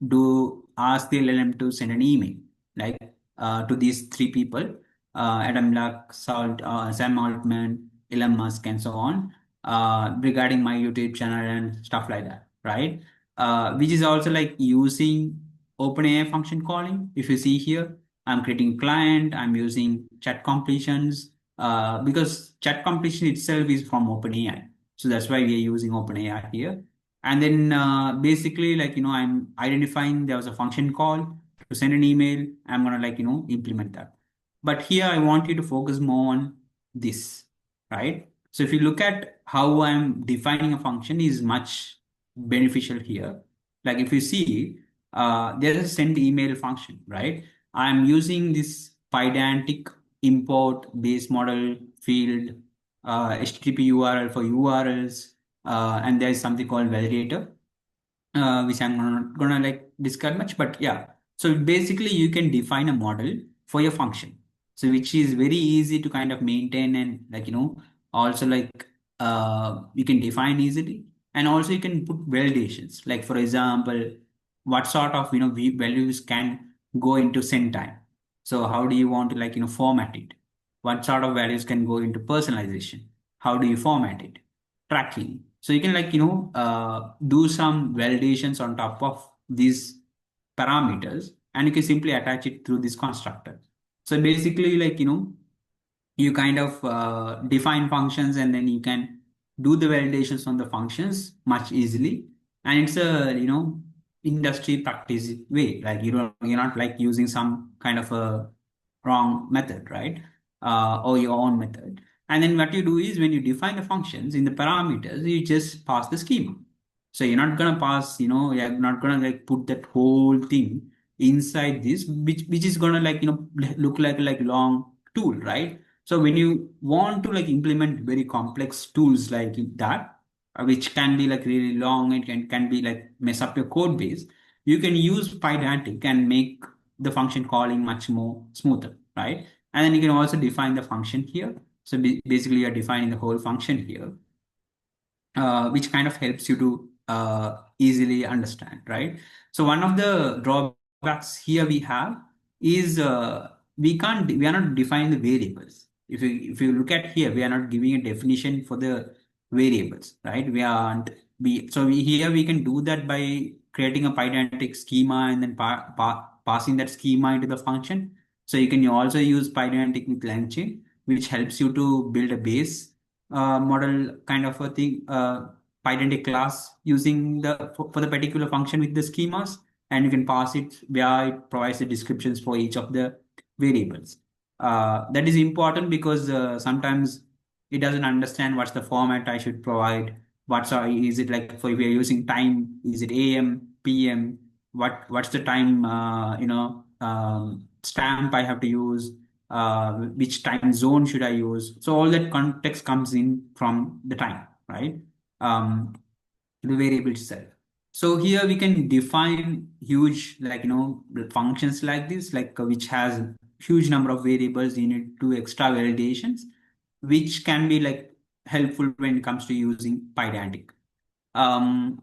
[SPEAKER 1] do ask the LLM to send an email like to these three people, Adam Luck, Sam Altman, Elon Musk, and so on, regarding my YouTube channel and stuff like that, right? Which is also like using OpenAI function calling. If you see here, I'm creating client, I'm using chat completions, because chat completion itself is from OpenAI. So that's why we are using OpenAI here. And then basically, I'm identifying there was a function call to send an email. I'm gonna implement that. But here I want you to focus more on this, right? So if you look at how I'm defining a function is much beneficial here. Like if you see, there's a send email function, right? I'm using this Pydantic import base model field, HTTP URL for URLs, and there is something called validator, which I'm not gonna like discuss much, but yeah. So basically, you can define a model for your function, so which is very easy to kind of maintain, and also you can define easily, and also you can put validations. Like for example, what sort of values can go into send time. So how do you want to format it? What sort of values can go into personalization? How do you format it? Tracking. So you can do some validations on top of these parameters, and you can simply attach it through this constructor. So basically you kind of define functions, and then you can do the validations on the functions much easily. And it's a industry practice way, like you're not like using some kind of a wrong method, right? Or your own method. And then what you do is when you define the functions in the parameters, you just pass the schema. So you're not gonna pass, you're not gonna like put that whole thing inside this, which is gonna look like long tool, right? So when you want to like implement very complex tools like that, which can be like really long, and can be like mess up your code base, you can use Pydantic and make the function calling much more smoother, right? And then you can also define the function here. So basically, you're defining the whole function here, which kind of helps you to easily understand, right? So one of the drawbacks here we have is we are not defining the variables. If you look at here, we are not giving a definition for the variables, right? We aren't we so we here we can do that by creating a Pydantic schema and then passing that schema into the function. So you can also use Pydantic with LangChain, which helps you to build a base model kind of a thing, identity class using for the particular function with the schemas, and you can pass it where it provides the descriptions for each of the variables. That is important because sometimes it doesn't understand what's the format I should provide. Is it like for if you're using time, is it AM, PM? What's the time stamp I have to use? Which time zone should I use? So all that context comes in from the time, right? Um, the variable itself. So here we can define huge, like, functions like this, like which has huge number of variables in it, do extra validations, which can be like helpful when it comes to using Pydantic. Um,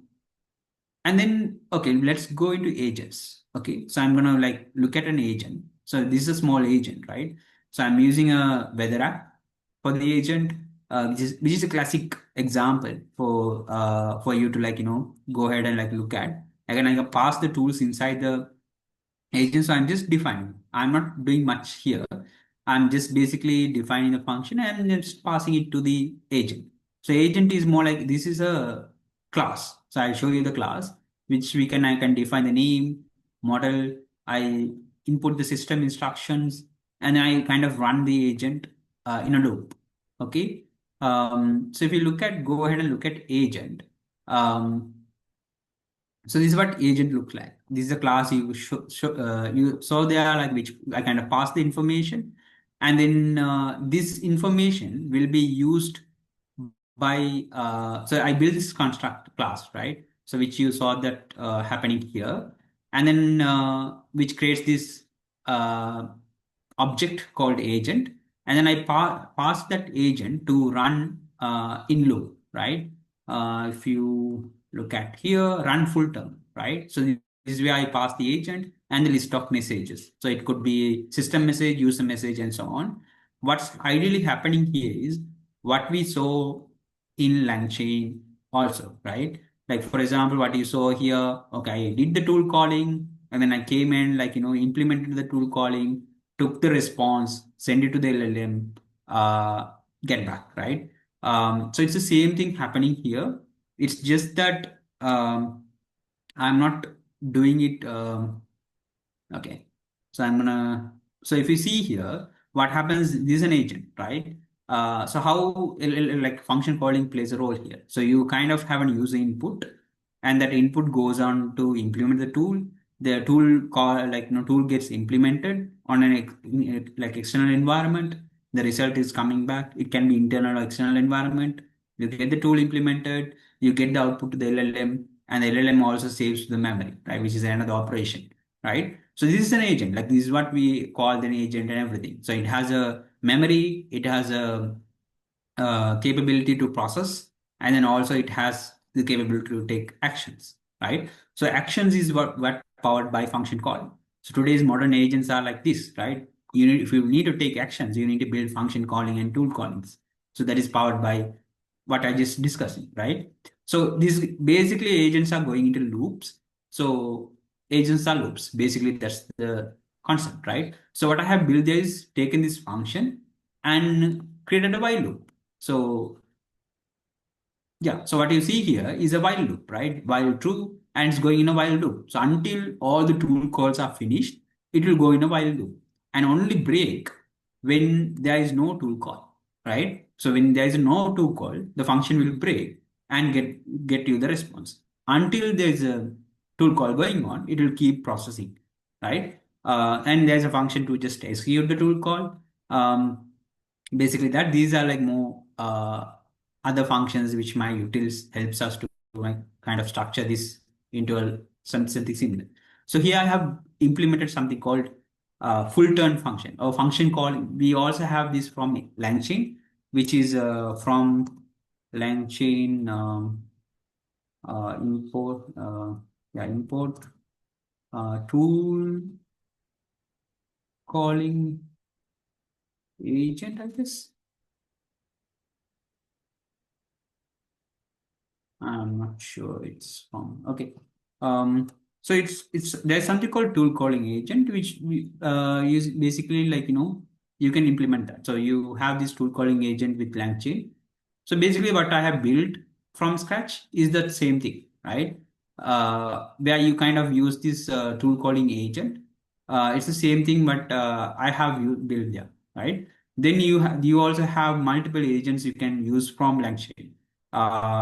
[SPEAKER 1] and then, okay, let's go into agents. Okay, so I'm gonna like look at an agent. So this is a small agent, right? So I'm using a weather app for the agent, which is a classic example for you to like go ahead and like look at. Again, I can pass the tools inside the agent. So I'm just defining. I'm not doing much here. I'm just basically defining the function and just passing it to the agent. So agent is more like this is a class. So I'll show you the class, which I can define the name, model, I input the system instructions, and I kind of run the agent in a loop. Okay. So if you go ahead and look at agent, um, so this is what agent looks like. This is a class you so they are like which I kind of pass the information, and then this information will be used by so I build this construct class, right? So which you saw that happening here, and then which creates this uh, object called agent, and then I pass that agent to run in loop, right? If you look at here, run full term, right? So this is where I pass the agent and the list of messages. So it could be system message, user message, and so on. What's ideally happening here is what we saw in LangChain also, right? Like for example, what you saw here, okay, I did the tool calling, and then I came in, like, implemented the tool calling, took the response, send it to the LLM, get back, right? So it's the same thing happening here. It's just that I'm not doing it. Okay. So so if you see here, what happens, this is an agent, right? So how like function calling plays a role here. So you kind of have an user input, and that input goes on to implement the tool. The tool call, like, tool gets implemented on an like external environment. The result is coming back. It can be internal or external environment. You get the tool implemented, you get the output to the LLM, and the LLM also saves the memory, right? Which is another operation, right? So this is an agent, like this is what we call an agent and everything. So it has a memory, it has a capability to process, and then also it has the capability to take actions, right? So actions is what powered by function call. So today's modern agents are like this, right? If you need to take actions, you need to build function calling and tool callings. So that is powered by what I just discussed, right? So these basically agents are going into loops. So agents are loops. Basically, that's the concept, right? So what I have built there is taken this function and created a while loop. So yeah, so what you see here is a while loop, right? While true, and it's going in a while loop. So until all the tool calls are finished, it will go in a while loop and only break when there is no tool call, right? So when there is no tool call, the function will break and get you the response. Until there is a tool call going on, it will keep processing, right? And there's a function to just execute the tool call. Basically that these are like more other functions which my utils helps us to like kind of structure this into something similar. So here I have implemented something called full turn function or function call. We also have this from LangChain, which is from LangChain import import tool calling agent, I guess. I'm not sure it's from. Okay. So it's there's something called tool calling agent, which we use basically like you can implement that. So you have this tool calling agent with LangChain. So basically, what I have built from scratch is that same thing, right? Where you kind of use this tool calling agent. It's the same thing, but I have built there, right? Then you also have multiple agents you can use from LangChain.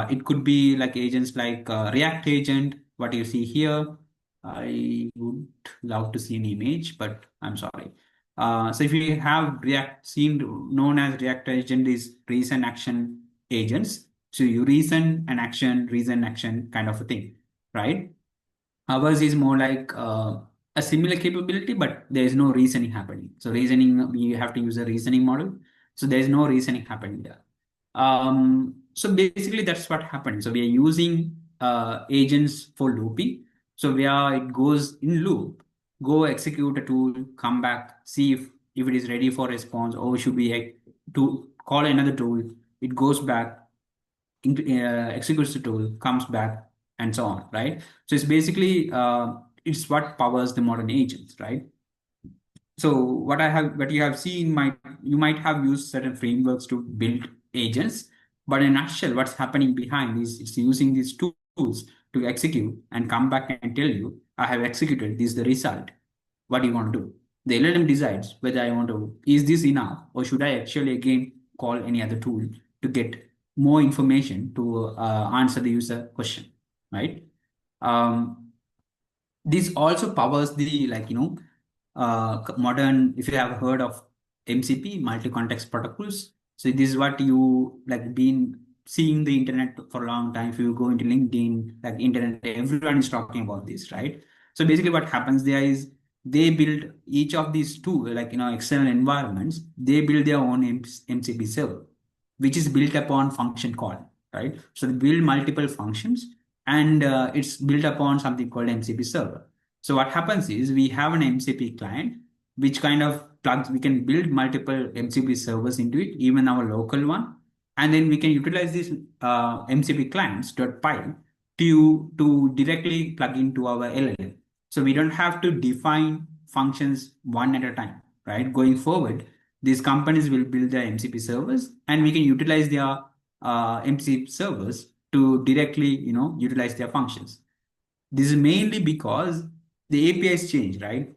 [SPEAKER 1] It could be like agents like React agent, what you see here. I would love to see an image, but I'm sorry. So if you have React, seen known as React agent is reason action agents. So you reason action kind of a thing, right? Ours is more like a similar capability, but there is no reasoning happening. So reasoning, we have to use a reasoning model. So there is no reasoning happening there. So basically, that's what happened. So we are using agents for looping. So where it goes in loop, go execute a tool, come back, see if it is ready for response, or should we to call another tool. It goes back, executes the tool, comes back, and so on, right? So it's basically it's what powers the modern agents, right? So what you have seen you might have used certain frameworks to build agents, but in a nutshell, what's happening behind is it's using these tools to execute and come back and tell you, I have executed, this is the result. What do you want to do? The LLM decides whether I want to, is this enough, or should I actually again call any other tool to get more information to answer the user question, right? Um, this also powers the modern, if you have heard of MCP, multi-context protocols. So this is what you like been seeing the internet for a long time. If you go into LinkedIn, like internet, everyone is talking about this, right? So basically what happens there is they build each of these two, external environments, they build their own MCP server, which is built upon function call, right? So they build multiple functions and it's built upon something called MCP server. So what happens is we have an MCP client which kind of plugs, we can build multiple MCP servers into it, even our local one. And then we can utilize this MCP clients.py to directly plug into our LLM. So we don't have to define functions one at a time, right? Going forward, these companies will build their MCP servers and we can utilize their MCP servers to directly, utilize their functions. This is mainly because the APIs change, right?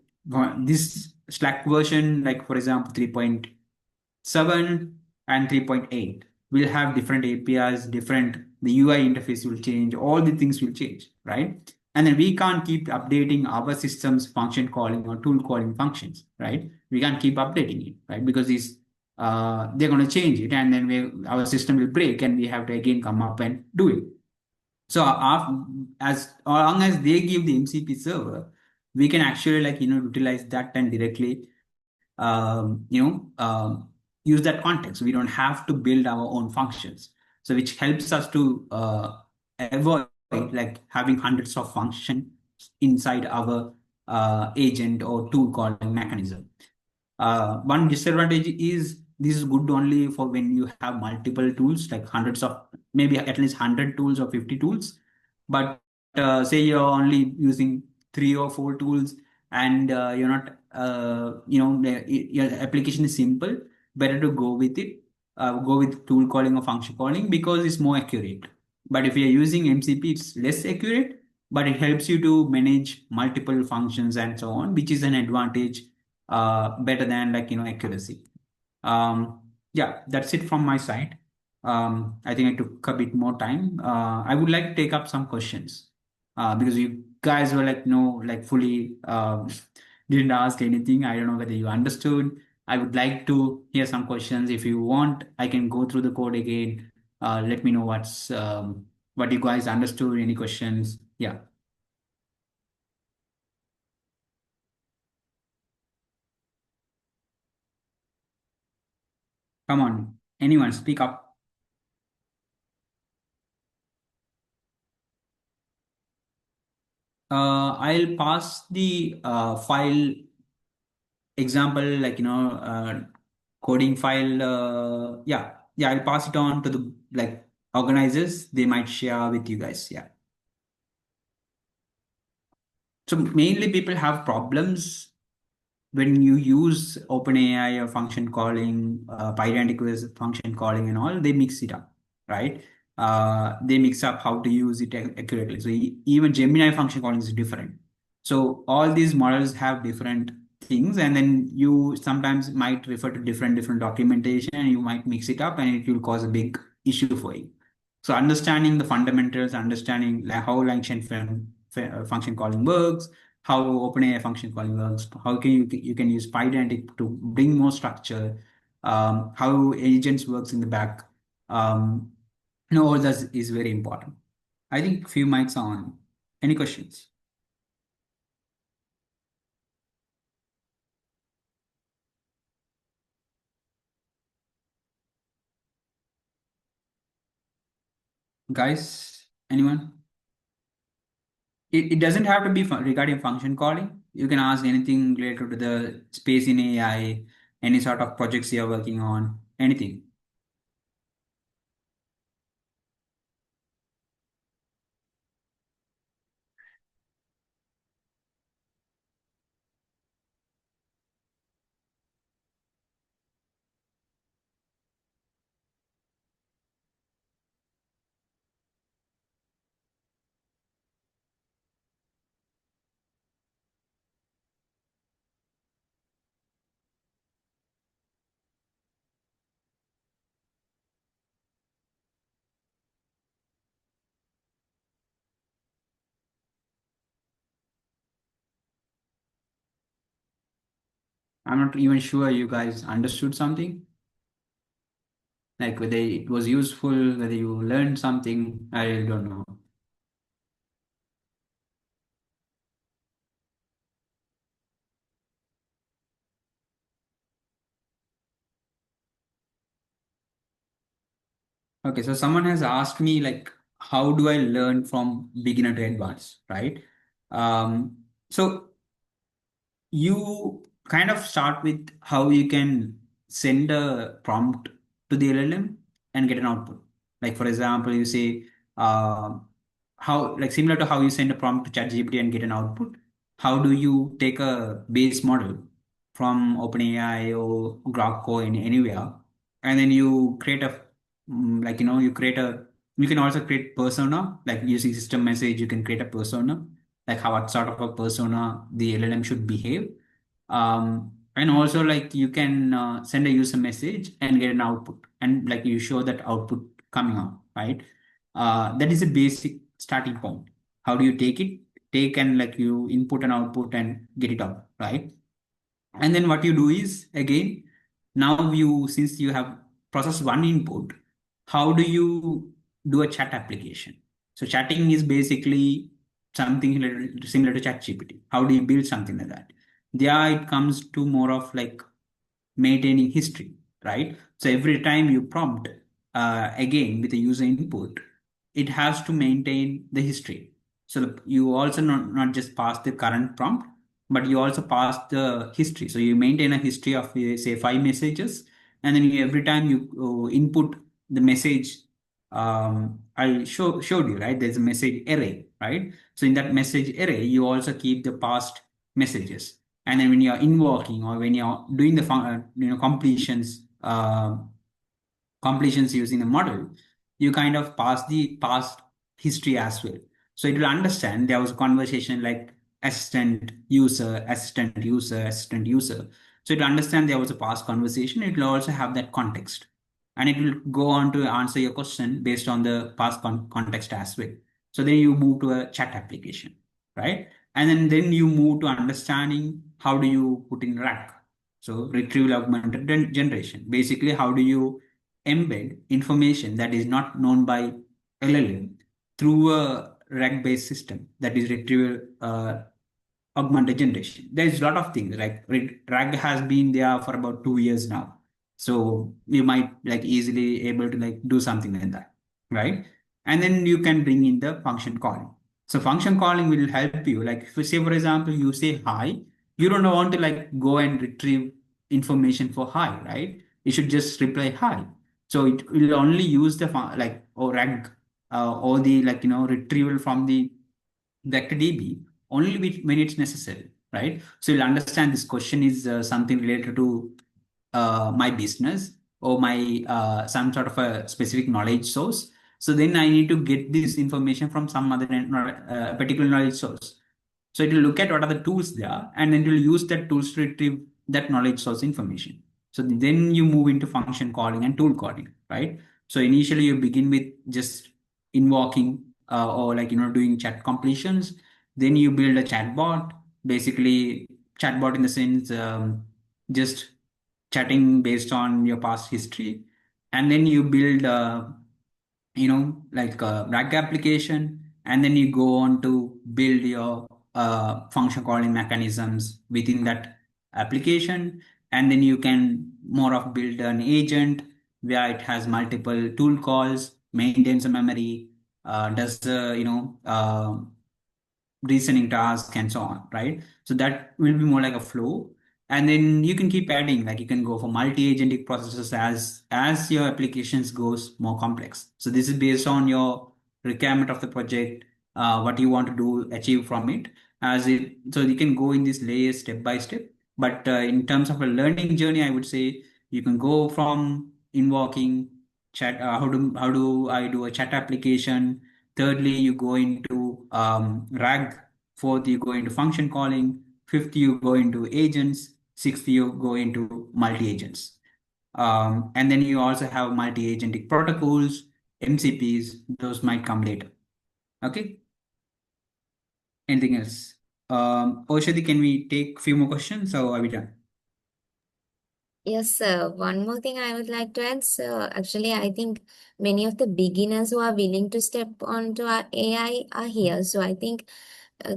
[SPEAKER 1] This Slack version, like for example, 3.7 and 3.8 will have different APIs, the UI interface will change, all the things will change, right? And then we can't keep updating our system's function calling or tool calling functions, right? We can't keep updating it, right? Because they're going to change it and then our system will break and we have to again come up and do it. So as long as they give the MCP server, we can actually utilize that and directly use that context. We don't have to build our own functions. So which helps us to avoid like having hundreds of functions inside our agent or tool calling mechanism. One disadvantage is this is good only for when you have multiple tools, like hundreds of, maybe at least 100 tools or 50 tools. But say you're only using 3 or 4 tools and you're not, your application is simple, better to go with it, go with tool calling or function calling because it's more accurate. But if you're using MCP, it's less accurate, but it helps you to manage multiple functions and so on, which is an advantage better than accuracy. Yeah, that's it from my side. I think I took a bit more time. I would like to take up some questions because you guys were like no, like fully didn't ask anything. I don't know whether you understood. I would like to hear some questions. If you want, I can go through the code again. Let me know what you guys understood. Any questions? Yeah, come on, anyone, speak up. I'll pass the file example, coding file. Yeah, I'll pass it on to the organizers. They might share with you guys. Yeah. So mainly people have problems when you use OpenAI or function calling, Pydantic with function calling and all. They mix it up. right? They mix up how to use it accurately. So even Gemini function calling is different. So all these models have different things, and then you sometimes might refer to different documentation, and you might mix it up, and it will cause a big issue for you. So understanding the fundamentals, understanding like how function calling works, how OpenAI function calling works, how can you can use PyDynamic to bring more structure, how agents works in the back. Um, all that is very important. I think few mics are on. Any questions? Guys, anyone? It doesn't have to be regarding function calling. You can ask anything related to the space in AI, any sort of projects you're working on, anything. I'm not even sure you guys understood something, like whether it was useful, whether you learned something. I really don't know. Okay, so someone has asked me like, how do I learn from beginner to advanced, right? So you kind of start with how you can send a prompt to the LLM and get an output. Like for example, you say uh, how like similar to how you send a prompt to ChatGPT and get an output. How do you take a base model from OpenAI or Grok in anywhere, and then you create a like you create a you can also create persona like using system message. You can create a persona like how what sort of a persona the LLM should behave, and also like you can send a user message and get an output, and like you show that output coming out, right? That is a basic starting point. How do you take and like you input and output and get it out, right? And then what you do is again, now you since you have processed one input, how do you do a chat application? So chatting is basically something similar to ChatGPT. How do you build something like that? There it comes to more of like maintaining history, right? So every time you prompt again with the user input, it has to maintain the history. So you also not just pass the current prompt, but you also pass the history. So you maintain a history of say 5 messages, and then every time you input the message, showed you, right? There's a message array, right? So in that message array, you also keep the past messages, and then when you're invoking or when you're doing the completions using the model, you kind of pass the past history as well. So it will understand there was a conversation like assistant user, assistant user. So it will understand there was a past conversation. It will also have that context. And it will go on to answer your question based on the past context as well. So then you move to a chat application, right? And then you move to understanding how do you put in RAG. So retrieval augmented generation. Basically, how do you embed information that is not known by LLM through a RAG-based system, that is retrieval augmented generation. There's a lot of things like RAG has been there for about 2 years now. So you might like easily able to like do something like that, right? And then you can bring in the function calling. So function calling will help you. Like if you say, for example, you say hi, you don't want to like go and retrieve information for hi, right? You should just reply hi. So it will only use the like or RAG or the like retrieval from the vector DB only when it's necessary, right? So you'll understand this question is something related to my business. or my some sort of a specific knowledge source. So then I need to get this information from some other particular knowledge source. So it will look at what are the tools there, and then it will use that tools to retrieve that knowledge source information. So then you move into function calling and tool calling, right? So initially you begin with just invoking or like doing chat completions. Then you build a chatbot, basically chatbot in the sense just chatting based on your past history, and then you build like a RAG application, and then you go on to build your function calling mechanisms within that application, and then you can more of build an agent where it has multiple tool calls, maintains a memory, does reasoning task and so on, right? So that will be more like a flow. And then you can keep adding, like you can go for multi-agentic processes as your applications goes more complex. So this is based on your requirement of the project, what you want to do, achieve from it. So you can go in this layers step by step. But in terms of a learning journey, I would say you can go from invoking chat. How do I do a chat application? Thirdly, you go into RAG. Fourth, you go into function calling. Fifth, you go into agents. Sixth, you go into multi-agents. And then you also have multi-agentic protocols, MCPs. Those might come later. Okay. Anything else? Oshadi, can we take a few more questions or are we done?
[SPEAKER 2] Yes, sir. One more thing I would like to add, sir. Actually, I think many of the beginners who are willing to step onto our AI are here. So I think,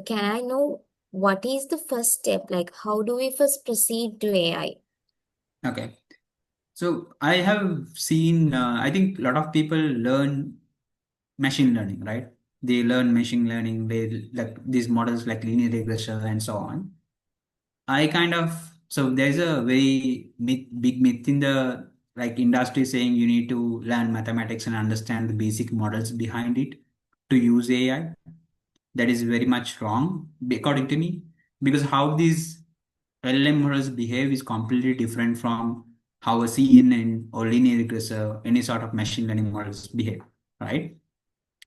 [SPEAKER 2] can I know what is the first step? Like, how do we first proceed to AI?
[SPEAKER 1] Okay. So I have seen, I think a lot of people learn machine learning, right? They learn machine learning, they like these models like linear regression and so on. I kind of so there's a very big myth in the like industry saying you need to learn mathematics and understand the basic models behind it to use AI. That is very much wrong, according to me, because how these LLM models behave is completely different from how a CNN or linear regressor, any sort of machine learning models behave, right?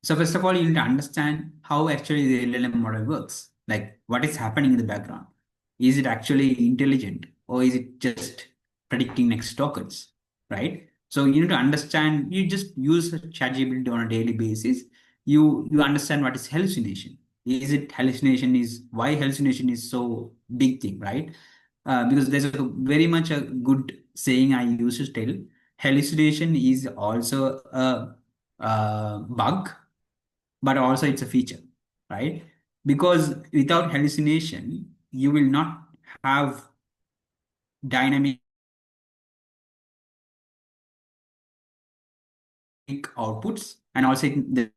[SPEAKER 1] So first of all, you need to understand how actually the LLM model works. Like what is happening in the background. Is it actually intelligent or is it just predicting next tokens, right? So you need to understand. You just use ChatGPT on a daily basis. You understand what is hallucination. Is it hallucination? Is why hallucination is so big thing, right? Because there's a very much a good saying I used to tell. Hallucination is also a bug, but also it's a feature, right? Because without hallucination, you will not have dynamic outputs, and also the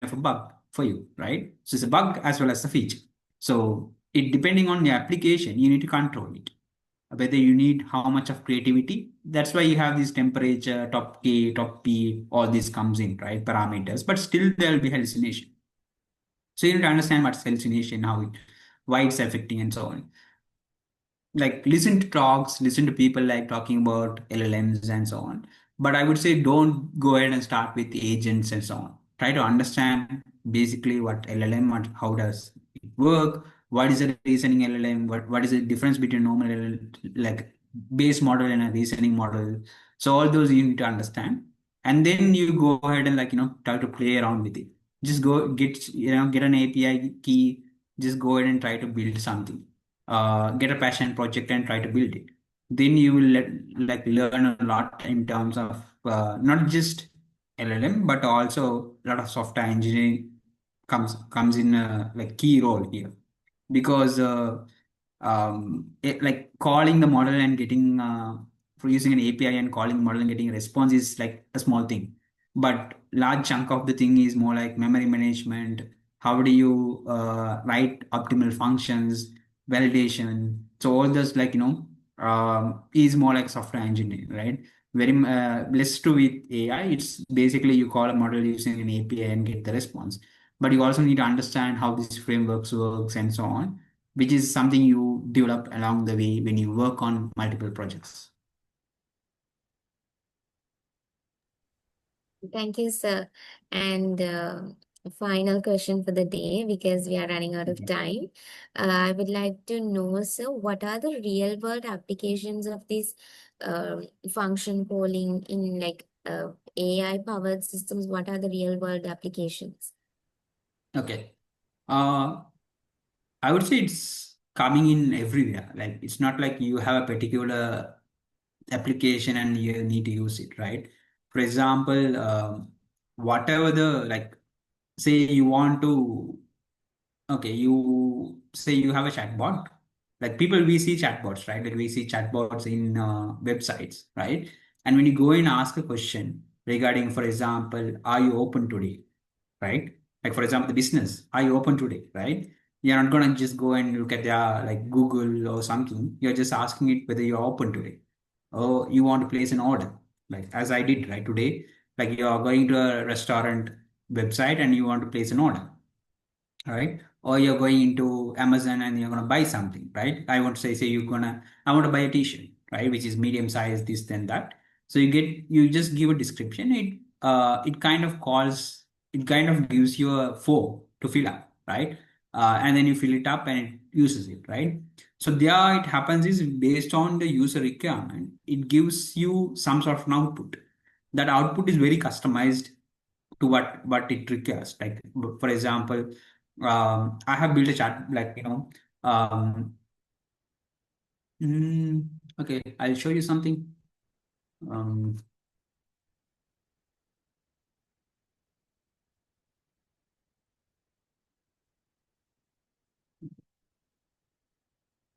[SPEAKER 1] of a bug for you, right? So it's a bug as well as a feature. So it depending on the application, you need to control it. Whether you need how much of creativity. That's why you have this temperature, top K, top P, all this comes in, right? Parameters, but still there will be hallucination. So you need to understand what's hallucination, why it's affecting, and so on. Like listen to talks, listen to people like talking about LLMs and so on. But I would say don't go ahead and start with agents and so on. Try to understand basically what LLM, how does it work, what is a reasoning LLM, what is the difference between normal LLM, like base model and a reasoning model. So all those you need to understand. And then you go ahead and try to play around with it. Just go get an API key, just go ahead and try to build something, get a passion project and try to build it. Then you will learn a lot in terms of not just LLM but also a lot of software engineering comes in a like key role here, because like calling the model and getting for using an API and calling the model and getting a response is like a small thing, but large chunk of the thing is more like memory management. How do you write optimal functions, validation? So all this is more like software engineering, right? Very less to with AI. It's basically you call a model using an API and get the response, but you also need to understand how these frameworks works and so on. which is something you develop along the way when you work on multiple projects.
[SPEAKER 2] Thank you, sir. And final question for the day, because we are running out of
[SPEAKER 1] Okay.
[SPEAKER 2] time. I would like to know, sir, what are the real world applications of this function calling in like AI powered systems? What are the real world applications?
[SPEAKER 1] Okay. Uh, I would say it's coming in everywhere. Like it's not like you have a particular application and you need to use it, right? For example, whatever the like, say you want to, okay, you say you have a chatbot. Like people, we see chatbots, right? Like we see chatbots in websites, right? And when you go and ask a question regarding, for example, are you open today? Right? Like for example, the business, are you open today? Right? You're not gonna just go and look at their like Google or something. You're just asking it whether you're open today, or you want to place an order, like as I did right today. Like you are going to a restaurant website and you want to place an order, right? Or you're going into Amazon and you're gonna buy something, right? I want to say I want to buy a t-shirt, right? Which is medium size, this, then that. So you just give a description. It kind of gives you a form to fill up, right? And then you fill it up and it uses it, right? So there it happens is based on the user requirement, it gives you some sort of an output. That output is very customized to what it requires. Like for example, I have built a chat like um, mm, okay, I'll show you something. Um,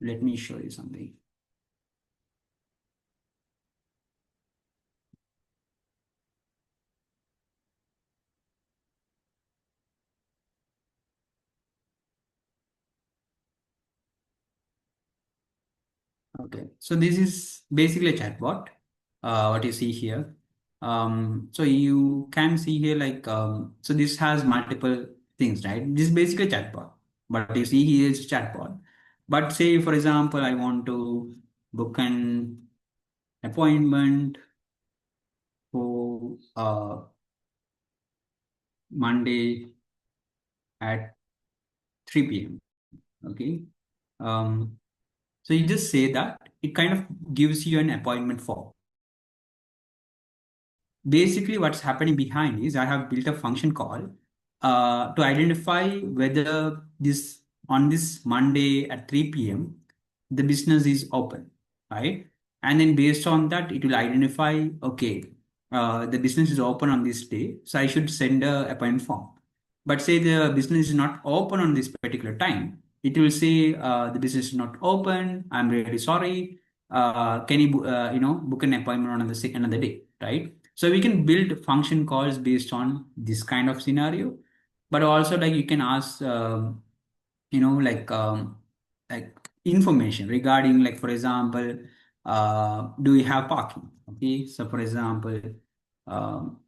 [SPEAKER 1] Let me show you something. Okay, so this is basically a chatbot. What you see here. So you can see here like so this has multiple things, right? This is basically a chatbot. But you see here is chatbot. But say for example, I want to book an appointment for Monday at 3 p.m. Okay. Um, so you just say that it kind of gives you an appointment form. Basically, what's happening behind is I have built a function call to identify whether this on this Monday at 3 p.m. the business is open, right? And then based on that, it will identify, okay, the business is open on this day, so I should send a appointment form. But say the business is not open on this particular time, it will say the business is not open. I'm really sorry. Can you book an appointment on another day, right? So we can build function calls based on this kind of scenario, but also like you can ask, you know, like information regarding, like for example, do you have parking? Okay, so for example, um,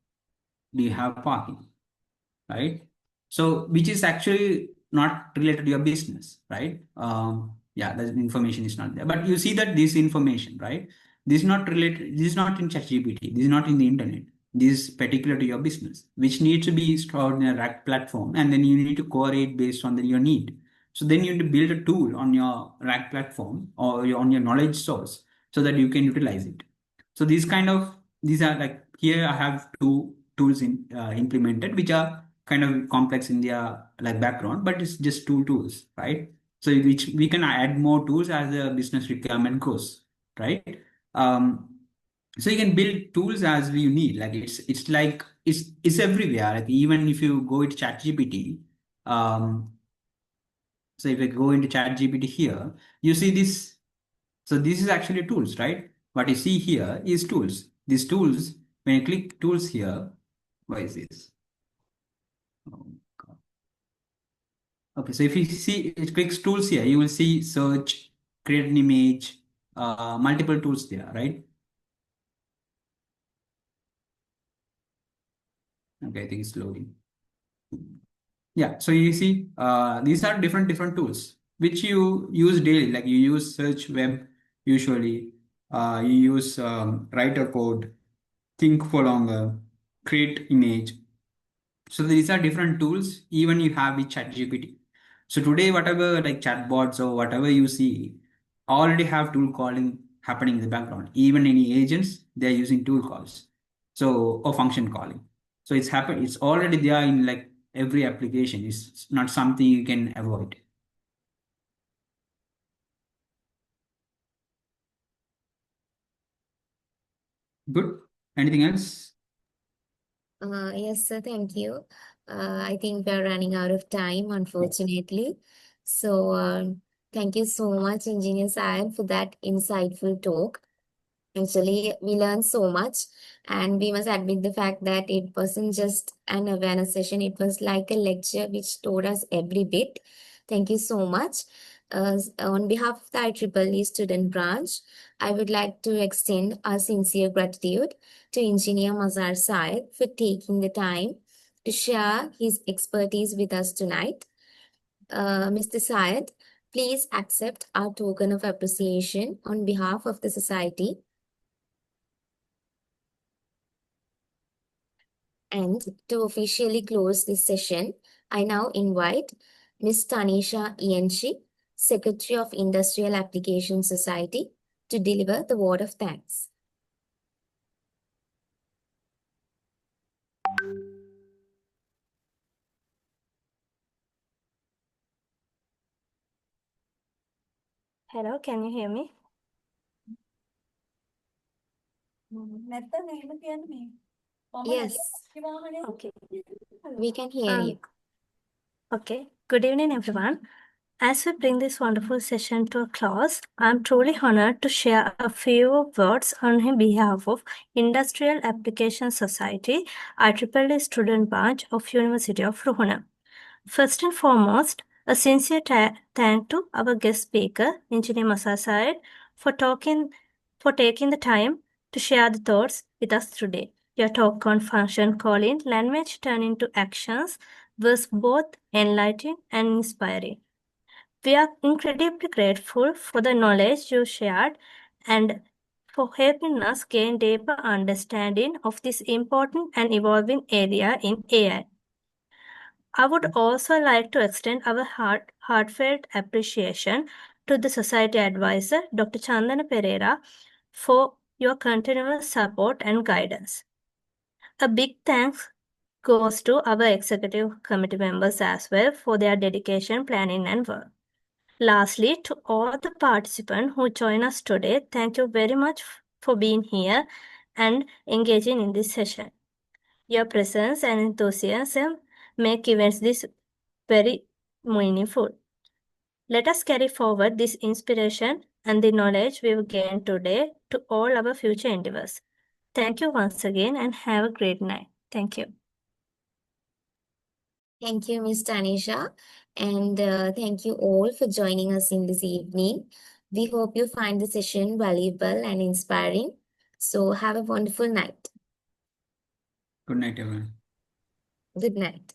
[SPEAKER 1] do you have parking? Right? So which is actually not related to your business, right? Yeah, the information is not there. But you see that this information, right? This is not related, this is not in ChatGPT, this is not in the internet. This is particular to your business, which needs to be stored in a rack platform, and then you need to query it based on your need. So then you need to build a tool on your rack platform or on your knowledge source so that you can utilize it. So these are like here I have two tools implemented, which are kind of complex in their like background, but it's just two tools, right? So which we can add more tools as the business requirement goes, right? Um, so you can build tools as you need. Like it's like it's everywhere. Like even if you go into ChatGPT, um, so if I go into ChatGPT here, you see this. So this is actually tools, right? What you see here is tools. These tools, when you click tools here, why is this? Oh, God. Okay, so if you see it clicks tools here, you will see search, create an image, multiple tools there, right? Okay, I think it's loading. Yeah, so you see these are different tools. which you use daily. Like you use search web usually, you use write a code, think for longer, create image. So these are different tools. Even you have with ChatGPT. So today, whatever like chatbots or whatever you see, already have tool calling happening in the background. Even any agents, they're using tool calls. So or function calling. So it's happened. It's already there in like every application. It's not something you can avoid. Good. Anything else?
[SPEAKER 2] Yes, sir, thank you. I think we're running out of time, unfortunately. So, thank you so much, Engineer Sayed, for that insightful talk. Actually, we learned so much, and we must admit the fact that it wasn't just an awareness session, it was like a lecture which taught us every bit. Thank you so much. On behalf of the IEEE Student Branch, I would like to extend our sincere gratitude to Engineer Mazar Syed for taking the time to share his expertise with us tonight. Mr. Syed, please accept our token of appreciation on behalf of the society. And to officially close this session, I now invite Ms. Tanisha Ienchi, Secretary of Industrial Application Society, to deliver the word of thanks.
[SPEAKER 3] Hello, can you hear me?
[SPEAKER 2] Yes,
[SPEAKER 3] Okay.
[SPEAKER 2] we can hear you.
[SPEAKER 3] Okay. Good evening, everyone. As we bring this wonderful session to a close, I'm truly honored to share a few words on behalf of Industrial Application Society, IEEE Student Branch of University of Ruhuna. First and foremost, a sincere thank to our guest speaker, Engineer Masasai, for taking the time to share the thoughts with us today. Your talk on function calling language turned into actions was both enlightening and inspiring. We are incredibly grateful for the knowledge you shared and for helping us gain deeper understanding of this important and evolving area in AI. I would also like to extend our heartfelt appreciation to the Society Advisor, Dr. Chandana Pereira, for your continuous support and guidance. A big thanks goes to our executive committee members as well for their dedication, planning, and work. Lastly, to all the participants who join us today, thank you very much for being here and engaging in this session. Your presence and enthusiasm make events this very meaningful. Let us carry forward this inspiration and the knowledge we've gained today to all our future endeavors. Thank you once again and have a great night. Thank you.
[SPEAKER 2] Thank you, Ms. Tanisha. And thank you all for joining us in this evening. We hope you find the session valuable and inspiring. So have a wonderful night.
[SPEAKER 1] Good night, everyone.
[SPEAKER 2] Good night.